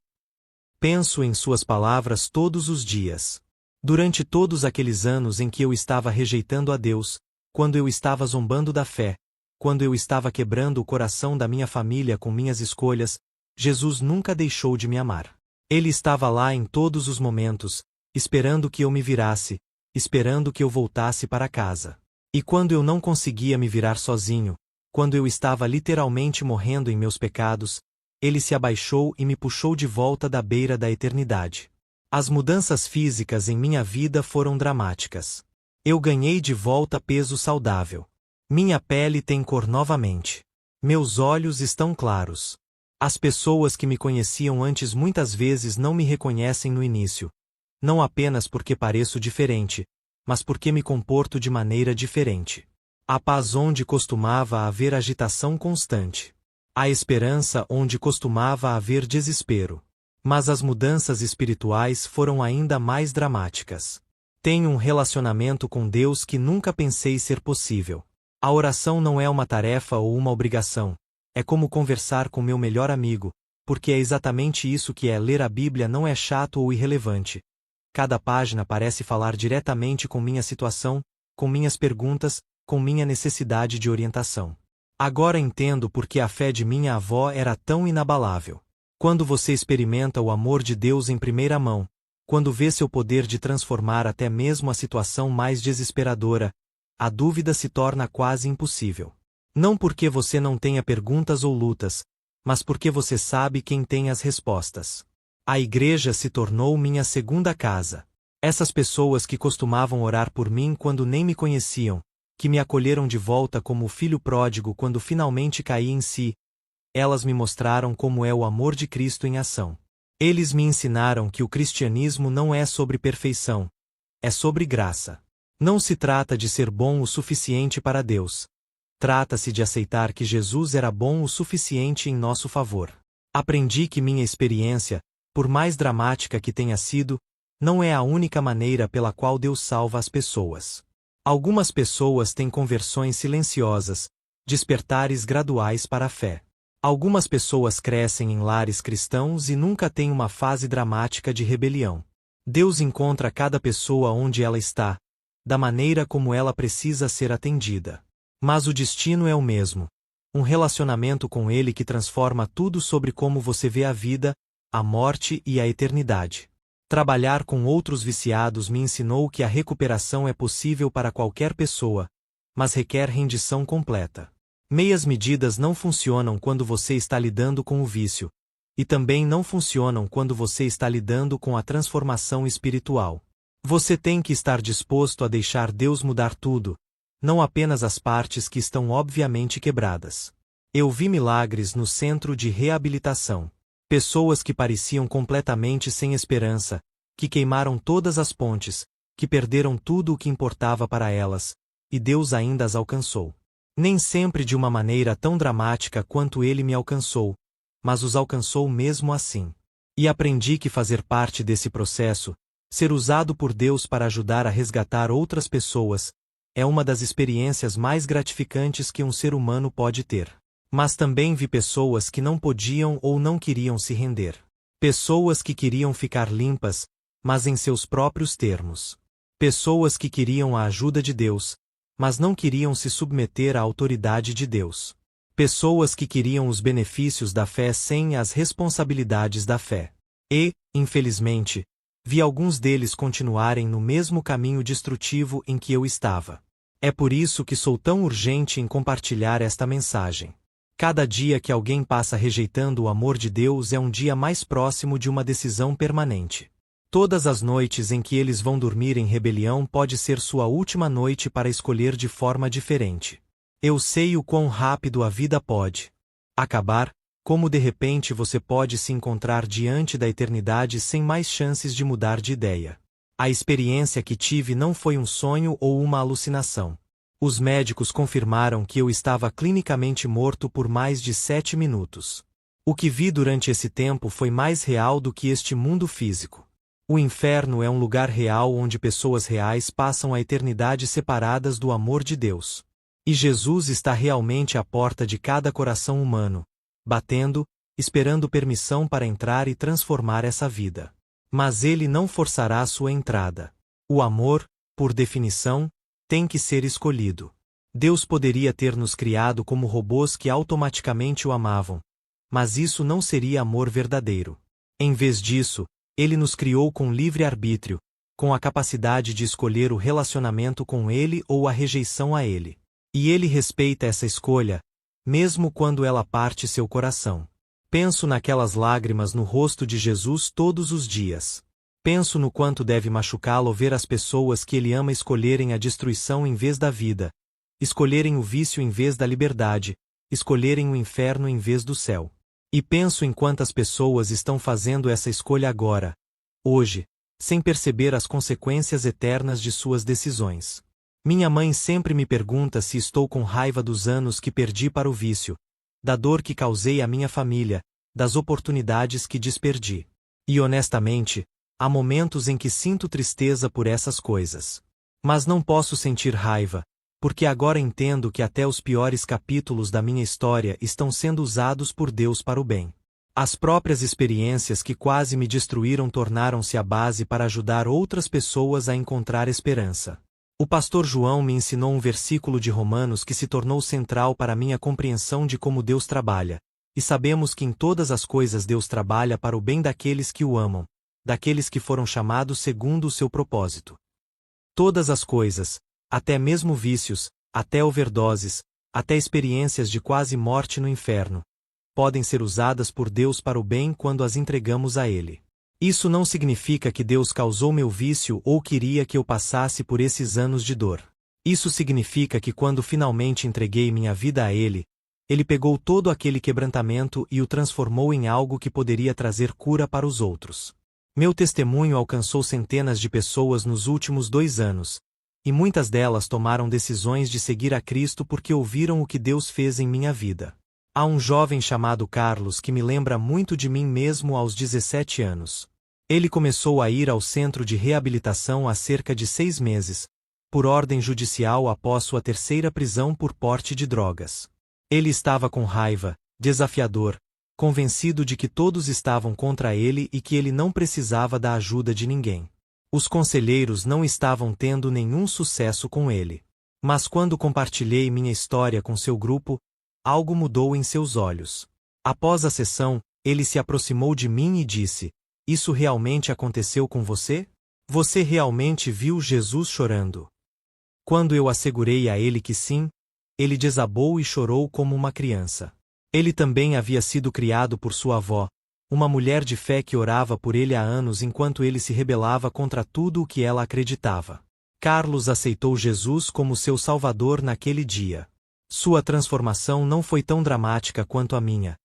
Penso em suas palavras todos os dias. Durante todos aqueles anos em que eu estava rejeitando a Deus, quando eu estava zombando da fé, quando eu estava quebrando o coração da minha família com minhas escolhas, Jesus nunca deixou de me amar. Ele estava lá em todos os momentos, esperando que eu me virasse, esperando que eu voltasse para casa. E quando eu não conseguia me virar sozinho, quando eu estava literalmente morrendo em meus pecados, ele se abaixou e me puxou de volta da beira da eternidade. As mudanças físicas em minha vida foram dramáticas. Eu ganhei de volta peso saudável. Minha pele tem cor novamente. Meus olhos estão claros. As pessoas que me conheciam antes muitas vezes não me reconhecem no início. Não apenas porque pareço diferente, mas porque me comporto de maneira diferente. A paz onde costumava haver agitação constante. A esperança onde costumava haver desespero. Mas as mudanças espirituais foram ainda mais dramáticas. Tenho um relacionamento com Deus que nunca pensei ser possível. A oração não é uma tarefa ou uma obrigação. É como conversar com meu melhor amigo, porque é exatamente isso que é. Ler a Bíblia não é chato ou irrelevante. Cada página parece falar diretamente com minha situação, com minhas perguntas, com minha necessidade de orientação. Agora entendo por que a fé de minha avó era tão inabalável. Quando você experimenta o amor de Deus em primeira mão, quando vê seu poder de transformar até mesmo a situação mais desesperadora, a dúvida se torna quase impossível. Não porque você não tenha perguntas ou lutas, mas porque você sabe quem tem as respostas. A igreja se tornou minha segunda casa. Essas pessoas que costumavam orar por mim quando nem me conheciam, que me acolheram de volta como o filho pródigo quando finalmente caí em si, elas me mostraram como é o amor de Cristo em ação. Eles me ensinaram que o cristianismo não é sobre perfeição, é sobre graça. Não se trata de ser bom o suficiente para Deus. Trata-se de aceitar que Jesus era bom o suficiente em nosso favor. Aprendi que minha experiência, por mais dramática que tenha sido, não é a única maneira pela qual Deus salva as pessoas. Algumas pessoas têm conversões silenciosas, despertares graduais para a fé. Algumas pessoas crescem em lares cristãos e nunca têm uma fase dramática de rebelião. Deus encontra cada pessoa onde ela está, da maneira como ela precisa ser atendida. Mas o destino é o mesmo. Um relacionamento com Ele que transforma tudo sobre como você vê a vida, a morte e a eternidade. Trabalhar com outros viciados me ensinou que a recuperação é possível para qualquer pessoa, mas requer rendição completa. Meias medidas não funcionam quando você está lidando com o vício, e também não funcionam quando você está lidando com a transformação espiritual. Você tem que estar disposto a deixar Deus mudar tudo, não apenas as partes que estão obviamente quebradas. Eu vi milagres no centro de reabilitação. Pessoas que pareciam completamente sem esperança, que queimaram todas as pontes, que perderam tudo o que importava para elas, e Deus ainda as alcançou. Nem sempre de uma maneira tão dramática quanto ele me alcançou, mas os alcançou mesmo assim. E aprendi que fazer parte desse processo, ser usado por Deus para ajudar a resgatar outras pessoas, é uma das experiências mais gratificantes que um ser humano pode ter. Mas também vi pessoas que não podiam ou não queriam se render. Pessoas que queriam ficar limpas, mas em seus próprios termos. Pessoas que queriam a ajuda de Deus, mas não queriam se submeter à autoridade de Deus. Pessoas que queriam os benefícios da fé sem as responsabilidades da fé. E, infelizmente, vi alguns deles continuarem no mesmo caminho destrutivo em que eu estava. É por isso que sou tão urgente em compartilhar esta mensagem. Cada dia que alguém passa rejeitando o amor de Deus é um dia mais próximo de uma decisão permanente. Todas as noites em que eles vão dormir em rebelião pode ser sua última noite para escolher de forma diferente. Eu sei o quão rápido a vida pode acabar, como de repente você pode se encontrar diante da eternidade sem mais chances de mudar de ideia. A experiência que tive não foi um sonho ou uma alucinação. Os médicos confirmaram que eu estava clinicamente morto por mais de 7 minutos. O que vi durante esse tempo foi mais real do que este mundo físico. O inferno é um lugar real onde pessoas reais passam a eternidade separadas do amor de Deus. E Jesus está realmente à porta de cada coração humano, batendo, esperando permissão para entrar e transformar essa vida. Mas ele não forçará sua entrada. O amor, por definição, tem que ser escolhido. Deus poderia ter nos criado como robôs que automaticamente o amavam, mas isso não seria amor verdadeiro. Em vez disso, ele nos criou com livre-arbítrio, com a capacidade de escolher o relacionamento com ele ou a rejeição a ele. E ele respeita essa escolha, mesmo quando ela parte seu coração. Penso naquelas lágrimas no rosto de Jesus todos os dias. Penso no quanto deve machucá-lo ver as pessoas que ele ama escolherem a destruição em vez da vida, escolherem o vício em vez da liberdade, escolherem o inferno em vez do céu. E penso em quantas pessoas estão fazendo essa escolha agora, hoje, sem perceber as consequências eternas de suas decisões. Minha mãe sempre me pergunta se estou com raiva dos anos que perdi para o vício, da dor que causei à minha família, das oportunidades que desperdi. E honestamente, há momentos em que sinto tristeza por essas coisas. Mas não posso sentir raiva, porque agora entendo que até os piores capítulos da minha história estão sendo usados por Deus para o bem. As próprias experiências que quase me destruíram tornaram-se a base para ajudar outras pessoas a encontrar esperança. O pastor João me ensinou um versículo de Romanos que se tornou central para minha compreensão de como Deus trabalha, e sabemos que em todas as coisas Deus trabalha para o bem daqueles que o amam, daqueles que foram chamados segundo o seu propósito. Todas as coisas, até mesmo vícios, até overdoses, até experiências de quase morte no inferno, podem ser usadas por Deus para o bem quando as entregamos a Ele. Isso não significa que Deus causou meu vício ou queria que eu passasse por esses anos de dor. Isso significa que quando finalmente entreguei minha vida a Ele, Ele pegou todo aquele quebrantamento e o transformou em algo que poderia trazer cura para os outros. Meu testemunho alcançou centenas de pessoas nos últimos 2 anos, e muitas delas tomaram decisões de seguir a Cristo porque ouviram o que Deus fez em minha vida. Há um jovem chamado Carlos que me lembra muito de mim mesmo aos 17 anos. Ele começou a ir ao centro de reabilitação há cerca de 6 meses, por ordem judicial após sua 3ª prisão por porte de drogas. Ele estava com raiva, desafiador, convencido de que todos estavam contra ele e que ele não precisava da ajuda de ninguém. Os conselheiros não estavam tendo nenhum sucesso com ele. Mas quando compartilhei minha história com seu grupo, algo mudou em seus olhos. Após a sessão, ele se aproximou de mim e disse: "Isso realmente aconteceu com você? Você realmente viu Jesus chorando?" Quando eu assegurei a ele que sim, ele desabou e chorou como uma criança. Ele também havia sido criado por sua avó, uma mulher de fé que orava por ele há anos enquanto ele se rebelava contra tudo o que ela acreditava. Carlos aceitou Jesus como seu Salvador naquele dia. Sua transformação não foi tão dramática quanto a minha.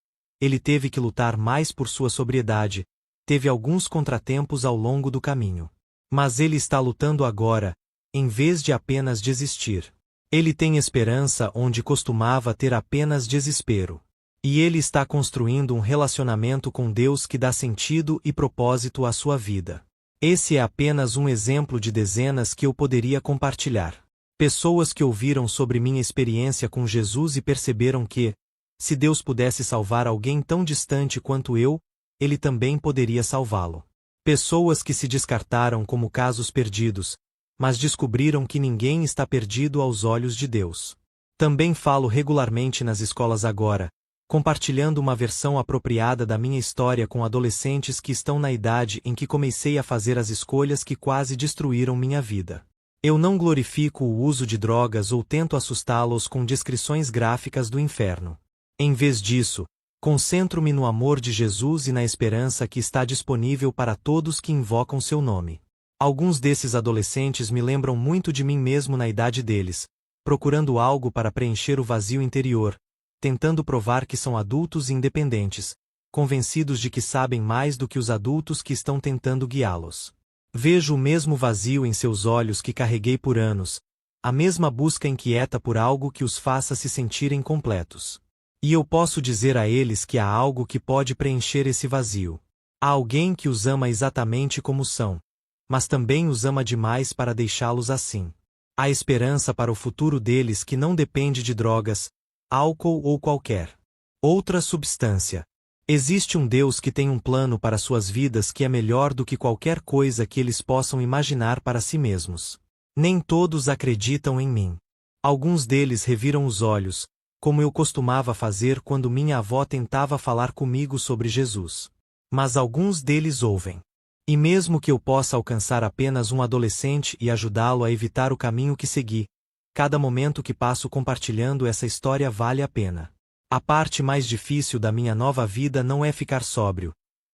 Ele teve que lutar mais por sua sobriedade, teve alguns contratempos ao longo do caminho. Mas ele está lutando agora, em vez de apenas desistir. Ele tem esperança onde costumava ter apenas desespero. E ele está construindo um relacionamento com Deus que dá sentido e propósito à sua vida. Esse é apenas um exemplo de dezenas que eu poderia compartilhar. Pessoas que ouviram sobre minha experiência com Jesus e perceberam que, se Deus pudesse salvar alguém tão distante quanto eu, ele também poderia salvá-lo. Pessoas que se descartaram como casos perdidos, mas descobriram que ninguém está perdido aos olhos de Deus. Também falo regularmente nas escolas agora, compartilhando uma versão apropriada da minha história com adolescentes que estão na idade em que comecei a fazer as escolhas que quase destruíram minha vida. Eu não glorifico o uso de drogas ou tento assustá-los com descrições gráficas do inferno. Em vez disso, concentro-me no amor de Jesus e na esperança que está disponível para todos que invocam seu nome. Alguns desses adolescentes me lembram muito de mim mesmo na idade deles, procurando algo para preencher o vazio interior, tentando provar que são adultos e independentes, convencidos de que sabem mais do que os adultos que estão tentando guiá-los. Vejo o mesmo vazio em seus olhos que carreguei por anos, a mesma busca inquieta por algo que os faça se sentirem completos. E eu posso dizer a eles que há algo que pode preencher esse vazio. Há alguém que os ama exatamente como são, mas também os ama demais para deixá-los assim. Há esperança para o futuro deles que não depende de drogas, álcool ou qualquer outra substância. Existe um Deus que tem um plano para suas vidas que é melhor do que qualquer coisa que eles possam imaginar para si mesmos. Nem todos acreditam em mim. Alguns deles reviram os olhos, como eu costumava fazer quando minha avó tentava falar comigo sobre Jesus. Mas alguns deles ouvem. E mesmo que eu possa alcançar apenas um adolescente e ajudá-lo a evitar o caminho que segui, cada momento que passo compartilhando essa história vale a pena. A parte mais difícil da minha nova vida não é ficar sóbrio.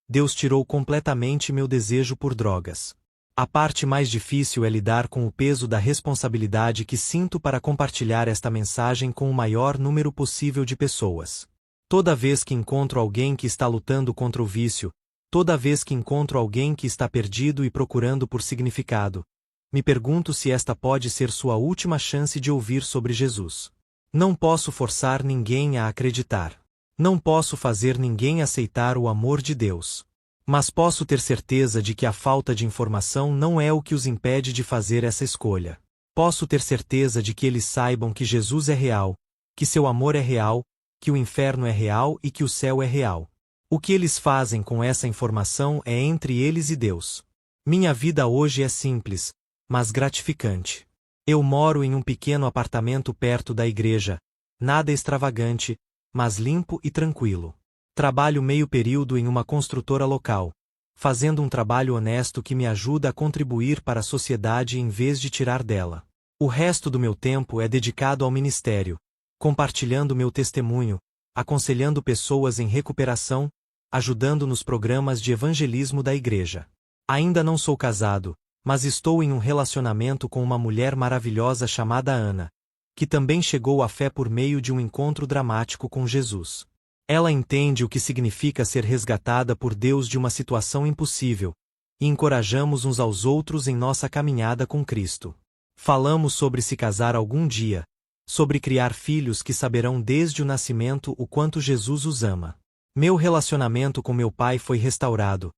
Deus tirou completamente meu desejo por drogas. A parte mais difícil é lidar com o peso da responsabilidade que sinto para compartilhar esta mensagem com o maior número possível de pessoas. Toda vez que encontro alguém que está lutando contra o vício, toda vez que encontro alguém que está perdido e procurando por significado, me pergunto se esta pode ser sua última chance de ouvir sobre Jesus. Não posso forçar ninguém a acreditar. Não posso fazer ninguém aceitar o amor de Deus. Mas posso ter certeza de que a falta de informação não é o que os impede de fazer essa escolha. Posso ter certeza de que eles saibam que Jesus é real, que seu amor é real, que o inferno é real e que o céu é real. O que eles fazem com essa informação é entre eles e Deus. Minha vida hoje é simples, mas gratificante. Eu moro em um pequeno apartamento perto da igreja, nada extravagante, mas limpo e tranquilo. Trabalho meio período em uma construtora local, fazendo um trabalho honesto que me ajuda a contribuir para a sociedade em vez de tirar dela. O resto do meu tempo é dedicado ao ministério, compartilhando meu testemunho, aconselhando pessoas em recuperação, ajudando nos programas de evangelismo da igreja. Ainda não sou casado, mas estou em um relacionamento com uma mulher maravilhosa chamada Ana, que também chegou à fé por meio de um encontro dramático com Jesus. Ela entende o que significa ser resgatada por Deus de uma situação impossível, e encorajamos uns aos outros em nossa caminhada com Cristo. Falamos sobre se casar algum dia, sobre criar filhos que saberão desde o nascimento o quanto Jesus os ama. Meu relacionamento com meu pai foi restaurado,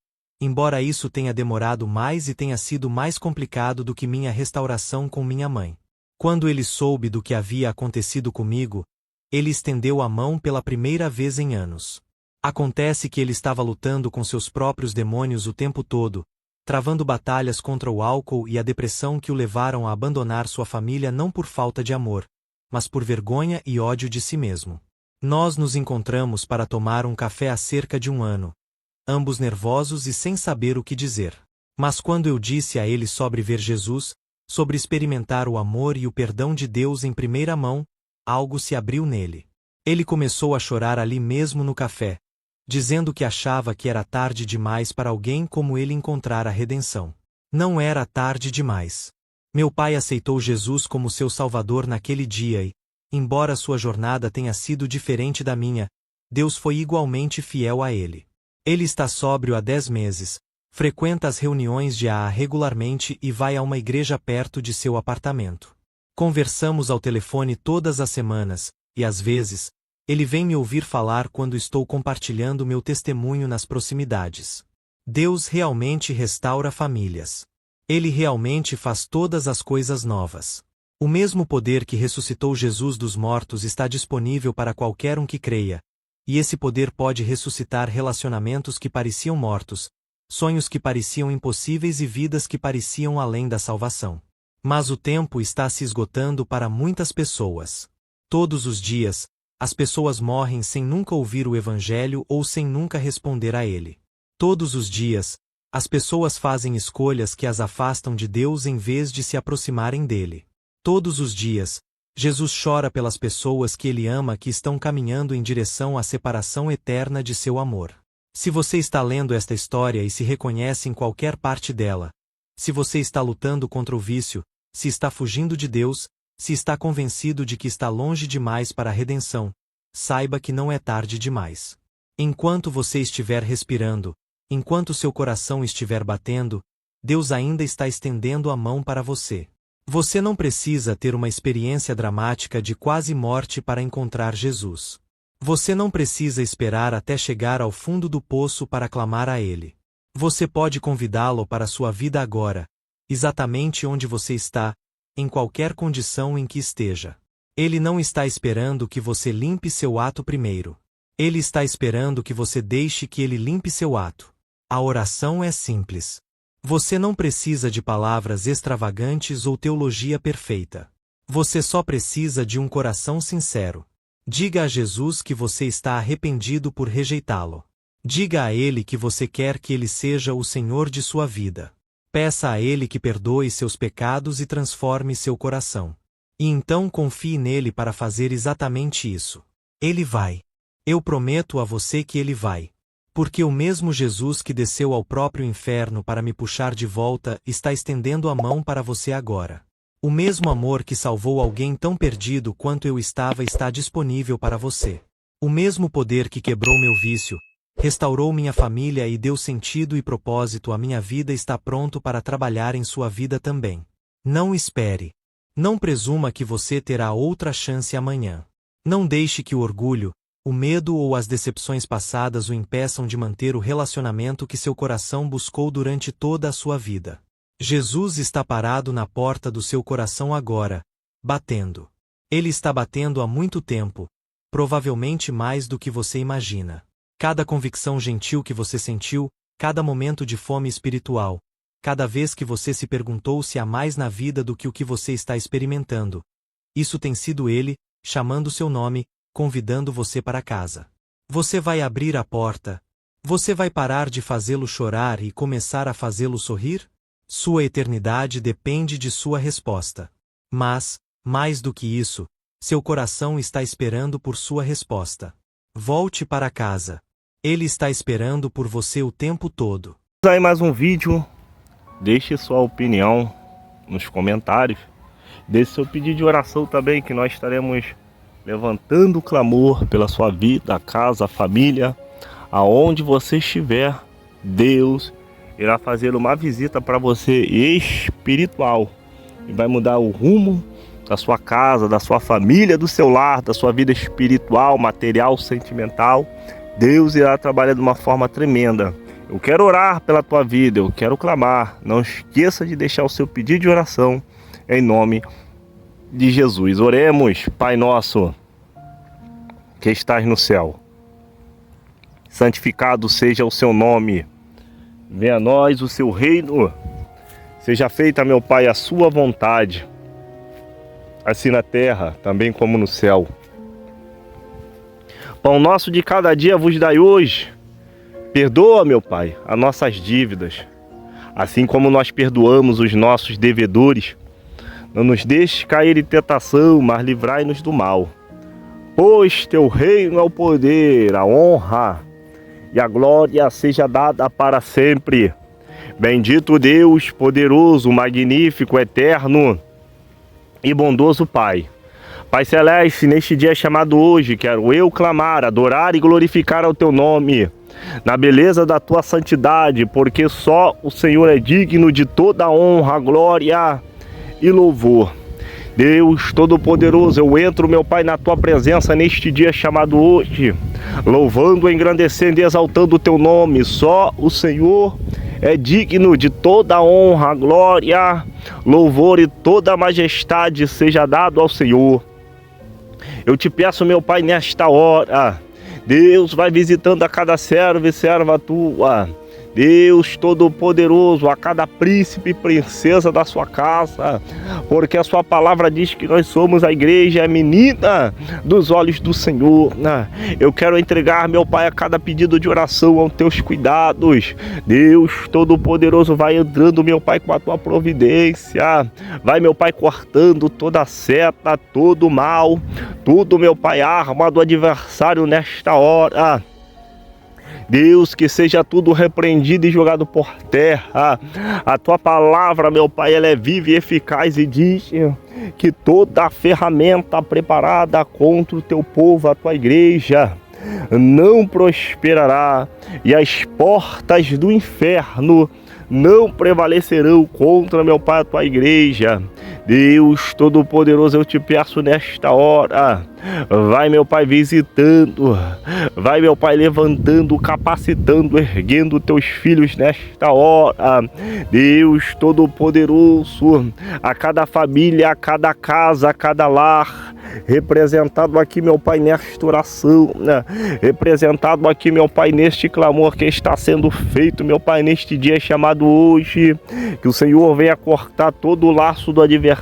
embora isso tenha demorado mais e tenha sido mais complicado do que minha restauração com minha mãe. Quando ele soube do que havia acontecido comigo, ele estendeu a mão pela primeira vez em anos. Acontece que ele estava lutando com seus próprios demônios o tempo todo, travando batalhas contra o álcool e a depressão que o levaram a abandonar sua família não por falta de amor, mas por vergonha e ódio de si mesmo. Nós nos encontramos para tomar um café há cerca de um ano, ambos nervosos e sem saber o que dizer. Mas quando eu disse a ele sobre ver Jesus, sobre experimentar o amor e o perdão de Deus em primeira mão, algo se abriu nele. Ele começou a chorar ali mesmo no café, dizendo que achava que era tarde demais para alguém como ele encontrar a redenção. Não era tarde demais. Meu pai aceitou Jesus como seu Salvador naquele dia e, embora sua jornada tenha sido diferente da minha, Deus foi igualmente fiel a ele. Ele está sóbrio há 10 meses, frequenta as reuniões de AA regularmente e vai a uma igreja perto de seu apartamento. Conversamos ao telefone todas as semanas, e às vezes, ele vem me ouvir falar quando estou compartilhando meu testemunho nas proximidades. Deus realmente restaura famílias. Ele realmente faz todas as coisas novas. O mesmo poder que ressuscitou Jesus dos mortos está disponível para qualquer um que creia, e esse poder pode ressuscitar relacionamentos que pareciam mortos, sonhos que pareciam impossíveis e vidas que pareciam além da salvação. Mas o tempo está se esgotando para muitas pessoas. Todos os dias, as pessoas morrem sem nunca ouvir o Evangelho ou sem nunca responder a ele. Todos os dias, as pessoas fazem escolhas que as afastam de Deus em vez de se aproximarem dele. Todos os dias, Jesus chora pelas pessoas que ele ama que estão caminhando em direção à separação eterna de seu amor. Se você está lendo esta história e se reconhece em qualquer parte dela, se você está lutando contra o vício, se está fugindo de Deus, se está convencido de que está longe demais para a redenção, saiba que não é tarde demais. Enquanto você estiver respirando, enquanto seu coração estiver batendo, Deus ainda está estendendo a mão para você. Você não precisa ter uma experiência dramática de quase morte para encontrar Jesus. Você não precisa esperar até chegar ao fundo do poço para clamar a Ele. Você pode convidá-lo para a sua vida agora, exatamente onde você está, em qualquer condição em que esteja. Ele não está esperando que você limpe seu ato primeiro. Ele está esperando que você deixe que ele limpe seu ato. A oração é simples. Você não precisa de palavras extravagantes ou teologia perfeita. Você só precisa de um coração sincero. Diga a Jesus que você está arrependido por rejeitá-lo. Diga a Ele que você quer que Ele seja o Senhor de sua vida. Peça a Ele que perdoe seus pecados e transforme seu coração. E então confie nele para fazer exatamente isso. Ele vai. Eu prometo a você que Ele vai. Porque o mesmo Jesus que desceu ao próprio inferno para me puxar de volta está estendendo a mão para você agora. O mesmo amor que salvou alguém tão perdido quanto eu estava está disponível para você. O mesmo poder que quebrou meu vício, restaurou minha família e deu sentido e propósito à minha vida está pronto para trabalhar em sua vida também. Não espere. Não presuma que você terá outra chance amanhã. Não deixe que o orgulho, o medo ou as decepções passadas o impeçam de manter o relacionamento que seu coração buscou durante toda a sua vida. Jesus está parado na porta do seu coração agora, batendo. Ele está batendo há muito tempo, provavelmente mais do que você imagina. Cada convicção gentil que você sentiu, cada momento de fome espiritual, cada vez que você se perguntou se há mais na vida do que o que você está experimentando. Isso tem sido Ele, chamando seu nome, convidando você para casa. Você vai abrir a porta? Você vai parar de fazê-lo chorar e começar a fazê-lo sorrir? Sua eternidade depende de sua resposta. Mas, mais do que isso, seu coração está esperando por sua resposta. Volte para casa. Ele está esperando por você o tempo todo. Aí mais um vídeo. Deixe sua opinião nos comentários. Deixe seu pedido de oração também, que nós estaremos levantando o clamor pela sua vida, casa, família, aonde você estiver. Deus irá fazer uma visita para você espiritual e vai mudar o rumo da sua casa, da sua família, do seu lar, da sua vida espiritual, material, sentimental. Deus irá trabalhar de uma forma tremenda. Eu quero orar pela tua vida, eu quero clamar. Não esqueça de deixar o seu pedido de oração em nome de Jesus. Oremos. Pai nosso, que estás no céu, santificado seja o seu nome. Venha a nós o seu reino. Seja feita, meu Pai, a sua vontade, assim na terra, também como no céu. Pão nosso de cada dia vos dai hoje. Perdoa, meu Pai, as nossas dívidas, assim como nós perdoamos os nossos devedores. Não nos deixes cair em tentação, mas livrai-nos do mal. Pois teu reino é o poder, a honra e a glória seja dada para sempre. Bendito Deus, poderoso, magnífico, eterno e bondoso Pai. Pai Celeste, neste dia chamado hoje, quero eu clamar, adorar e glorificar ao teu nome. na beleza da tua santidade, porque só o Senhor é digno de toda honra, glória e louvor. Deus Todo-Poderoso, eu entro, meu Pai, na tua presença neste dia chamado hoje, louvando, engrandecendo e exaltando o teu nome. Só o Senhor é digno de toda honra, glória, louvor e toda majestade seja dado ao Senhor. Eu te peço, meu Pai, nesta hora, Deus vai visitando a cada servo e serva tua. Deus Todo-Poderoso, a cada príncipe e princesa da sua casa, porque a sua palavra diz que nós somos a igreja, a menina dos olhos do Senhor. Eu quero entregar, meu Pai, a cada pedido de oração aos teus cuidados. Deus Todo-Poderoso, vai entrando, meu Pai, com a tua providência. Vai, meu Pai, cortando toda seta, todo mal, tudo, meu Pai, arma do adversário nesta hora. Deus, que seja tudo repreendido e jogado por terra. A tua palavra, meu Pai, ela é viva e eficaz e diz que toda a ferramenta preparada contra o teu povo, a tua igreja, não prosperará, e as portas do inferno não prevalecerão contra, meu Pai, a tua igreja. Deus Todo-Poderoso, eu te peço nesta hora, vai, meu Pai, visitando, vai, meu Pai, levantando, capacitando, erguendo teus filhos nesta hora. Deus Todo-Poderoso, a cada família, a cada casa, a cada lar, representado aqui, meu Pai, nesta oração, representado aqui, meu Pai, neste clamor que está sendo feito, meu Pai, neste dia chamado hoje, que o Senhor venha cortar todo o laço do adversário,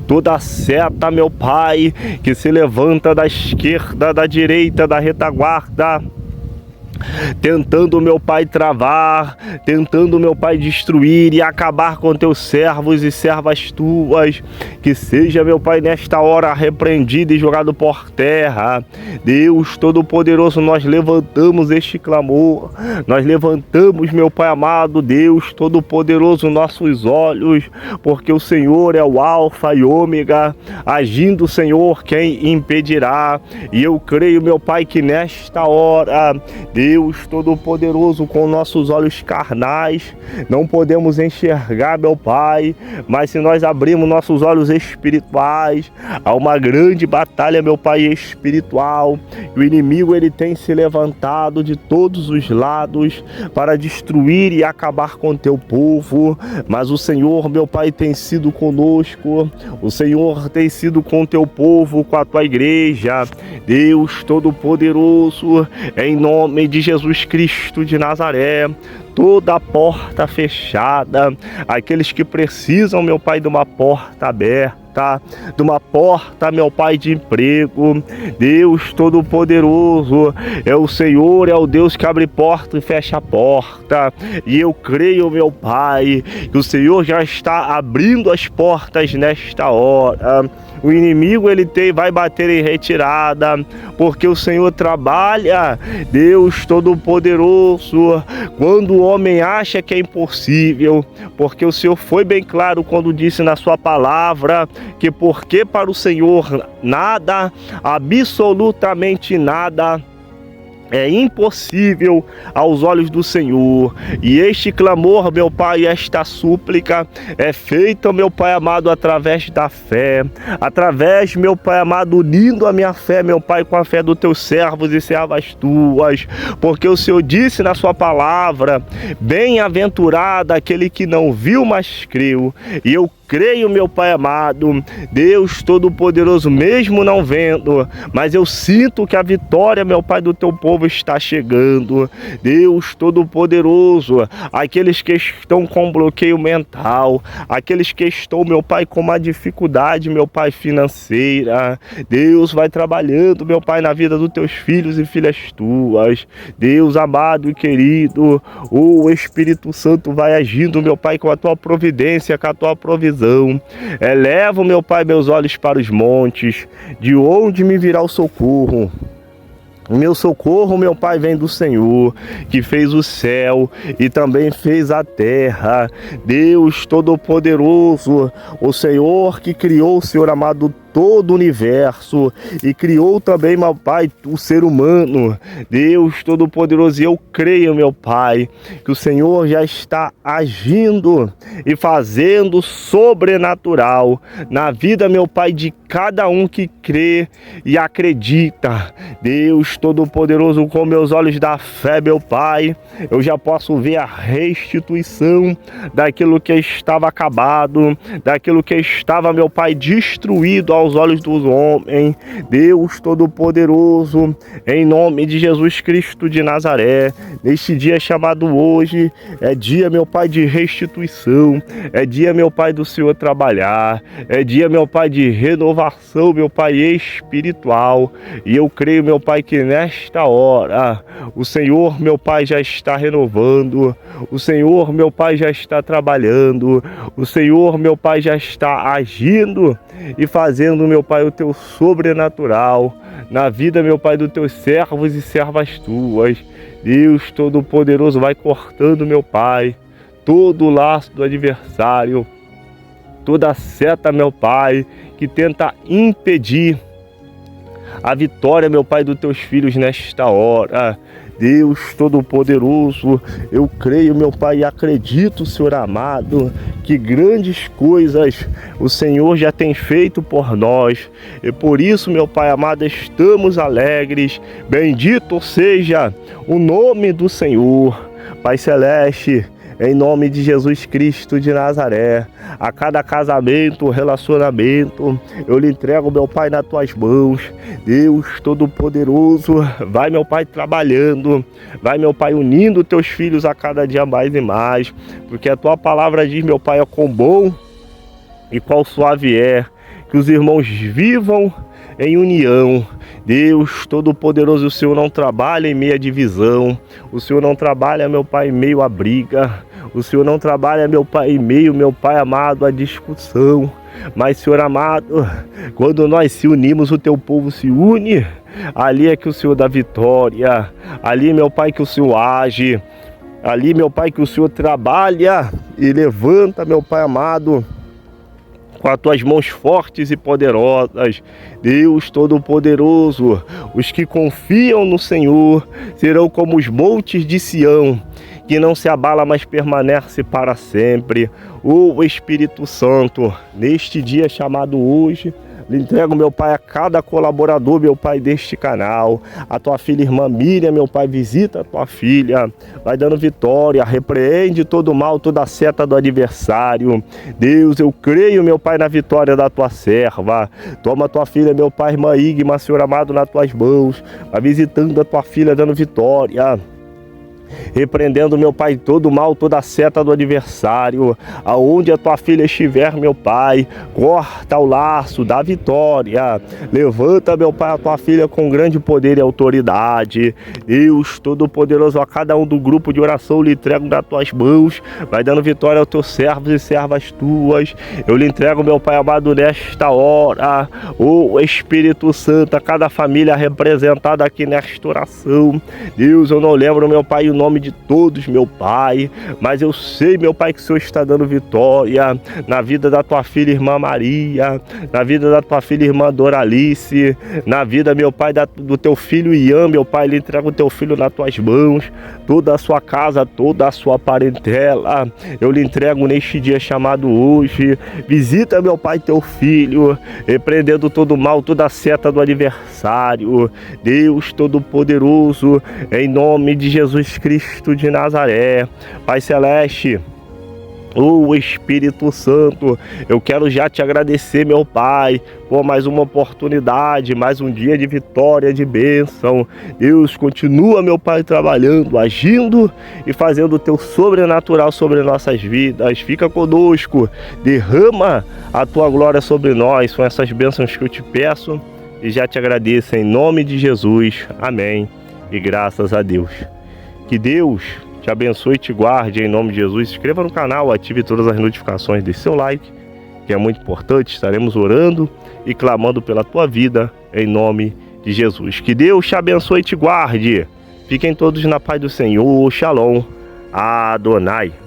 toda a seta, meu Pai, que se levanta da esquerda, da direita, da retaguarda, tentando, meu Pai, travar, tentando, meu Pai, destruir e acabar com teus servos e servas tuas, que seja, meu Pai, nesta hora repreendido e jogado por terra. Deus Todo-Poderoso, nós levantamos este clamor, nós levantamos, meu Pai amado, Deus Todo-Poderoso, nossos olhos, porque o Senhor é o alfa e ômega, agindo, Senhor, quem impedirá? E eu creio, meu Pai, que nesta hora, Deus Todo-Poderoso, com nossos olhos carnais, não podemos enxergar, meu Pai, mas se nós abrirmos nossos olhos espirituais, há uma grande batalha, meu Pai, espiritual. O inimigo, ele tem se levantado de todos os lados para destruir e acabar com teu povo, mas o Senhor, meu Pai, tem sido conosco, o Senhor tem sido com teu povo, com a tua igreja. Deus Todo-Poderoso, em nome de Jesus Cristo de Nazaré, toda a porta fechada, aqueles que precisam, meu Pai, de uma porta aberta, de uma porta, meu Pai, de emprego. Deus Todo-Poderoso, é o Senhor, é o Deus que abre porta e fecha a porta, e eu creio, meu Pai, que o Senhor já está abrindo as portas nesta hora. O inimigo, ele vai bater em retirada, porque o Senhor trabalha, Deus Todo-Poderoso, quando o homem acha que é impossível, porque o Senhor foi bem claro quando disse na sua palavra que porque para o Senhor nada, absolutamente nada, é impossível aos olhos do Senhor. E este clamor, meu Pai, esta súplica é feita, meu Pai amado, através da fé, através, meu Pai amado, unindo a minha fé, meu Pai, com a fé dos teus servos e servas tuas, porque o Senhor disse na sua palavra: bem-aventurado aquele que não viu, mas creu. E eu creio, meu Pai amado, Deus Todo-Poderoso, mesmo não vendo, mas eu sinto que a vitória, meu Pai, do teu povo está chegando. Deus Todo-Poderoso, aqueles que estão com bloqueio mental, aqueles que estão, meu Pai, com uma dificuldade, meu Pai, financeira, Deus vai trabalhando, meu Pai, na vida dos teus filhos e filhas tuas. Deus amado e querido, o Espírito Santo vai agindo, meu Pai, com a tua providência, com a tua provisão. Elevo, meu Pai, meus olhos para os montes, de onde me virá o socorro. O meu socorro, meu Pai, vem do Senhor, que fez o céu e também fez a terra. Deus Todo-Poderoso, o Senhor que criou, Senhor amado, todo o universo e criou também, meu Pai, o ser humano. Deus Todo-Poderoso, eu creio, meu Pai, que o Senhor já está agindo e fazendo sobrenatural na vida, meu Pai, de cada um que crê e acredita. Deus Todo-Poderoso, com meus olhos da fé, meu Pai, eu já posso ver a restituição daquilo que estava acabado, daquilo que estava, meu Pai, destruído aos olhos dos homens. Deus Todo-Poderoso, em nome de Jesus Cristo de Nazaré, neste dia chamado hoje, é dia, meu Pai, de restituição, é dia, meu Pai, do Senhor trabalhar, é dia, meu Pai, de renovação, meu Pai, espiritual. E eu creio, meu Pai, que nesta hora o Senhor, meu Pai, já está renovando, o Senhor, meu Pai, já está trabalhando, o Senhor, meu Pai, já está agindo e fazendo, meu Pai, o teu sobrenatural na vida, meu Pai, dos teus servos e servas tuas. Deus Todo-Poderoso, vai cortando, meu Pai, todo o laço do adversário, toda seta, meu Pai, que tenta impedir a vitória, meu Pai, dos teus filhos nesta hora. Deus Todo-Poderoso, eu creio, meu Pai, e acredito, Senhor amado, que grandes coisas o Senhor já tem feito por nós. E por isso, meu Pai amado, estamos alegres. Bendito seja o nome do Senhor. Pai Celeste, em nome de Jesus Cristo de Nazaré, a cada casamento, relacionamento, eu lhe entrego, meu Pai, nas tuas mãos. Deus Todo-Poderoso, vai, meu Pai, trabalhando, vai, meu Pai, unindo teus filhos a cada dia mais e mais, porque a tua palavra diz, meu Pai, é quão bom e qual suave é que os irmãos vivam em união. Deus Todo-Poderoso, o Senhor não trabalha em meio à divisão, o Senhor não trabalha, meu Pai, em meio à briga, o Senhor não trabalha, meu Pai, em meio, meu Pai amado, à discussão. Mas, Senhor amado, quando nós se unimos, o teu povo se une, ali é que o Senhor dá vitória, ali, meu Pai, que o Senhor age, ali, meu Pai, que o Senhor trabalha e levanta, meu Pai amado, com as tuas mãos fortes e poderosas. Deus Todo-Poderoso, os que confiam no Senhor serão como os montes de Sião, que não se abala, mas permanece para sempre. O Espírito Santo, neste dia chamado hoje, lhe entrego, meu Pai, a cada colaborador, meu Pai, deste canal. A tua filha, irmã Miriam, meu Pai, visita a tua filha, vai dando vitória, repreende todo o mal, toda a seta do adversário. Deus, eu creio, meu Pai, na vitória da tua serva. Toma a tua filha, meu Pai, irmã Igma, Senhor amado, nas tuas mãos, vai visitando a tua filha, dando vitória, repreendendo, meu Pai, todo o mal, toda a seta do adversário. Aonde a tua filha estiver, meu Pai, corta o laço da vitória. Levanta, meu Pai, a tua filha com grande poder e autoridade. Deus Todo-Poderoso, a cada um do grupo de oração lhe entrego nas tuas mãos, vai dando vitória aos teus servos e servas tuas. Eu lhe entrego, meu Pai amado, nesta hora, o Espírito Santo, a cada família representada aqui nesta oração. Deus, eu não lembro, meu Pai, o nome de todos, meu Pai, mas eu sei, meu Pai, que o Senhor está dando vitória na vida da tua filha, irmã Maria, na vida da tua filha, irmã Doralice, na vida, meu Pai, do teu filho Ian, meu Pai, ele entrega o teu filho nas tuas mãos, toda a sua casa, toda a sua parentela, eu lhe entrego neste dia chamado hoje. Visita, meu Pai, teu filho, repreendendo todo o mal, toda a seta do adversário. Deus Todo-Poderoso, em nome de Jesus Cristo de Nazaré, Pai Celeste, o Espírito Santo, eu quero já te agradecer, meu Pai, por mais uma oportunidade, mais um dia de vitória, de bênção. Deus, continua, meu Pai, trabalhando, agindo e fazendo o teu sobrenatural sobre nossas vidas. Fica conosco, derrama a tua glória sobre nós. São essas bênçãos que eu te peço e já te agradeço em nome de Jesus. Amém. E graças a Deus. Que Deus te abençoe e te guarde em nome de Jesus. Se inscreva no canal, ative todas as notificações, deixe seu like, que é muito importante. Estaremos orando e clamando pela tua vida em nome de Jesus. Que Deus te abençoe e te guarde. Fiquem todos na paz do Senhor. Shalom. Adonai.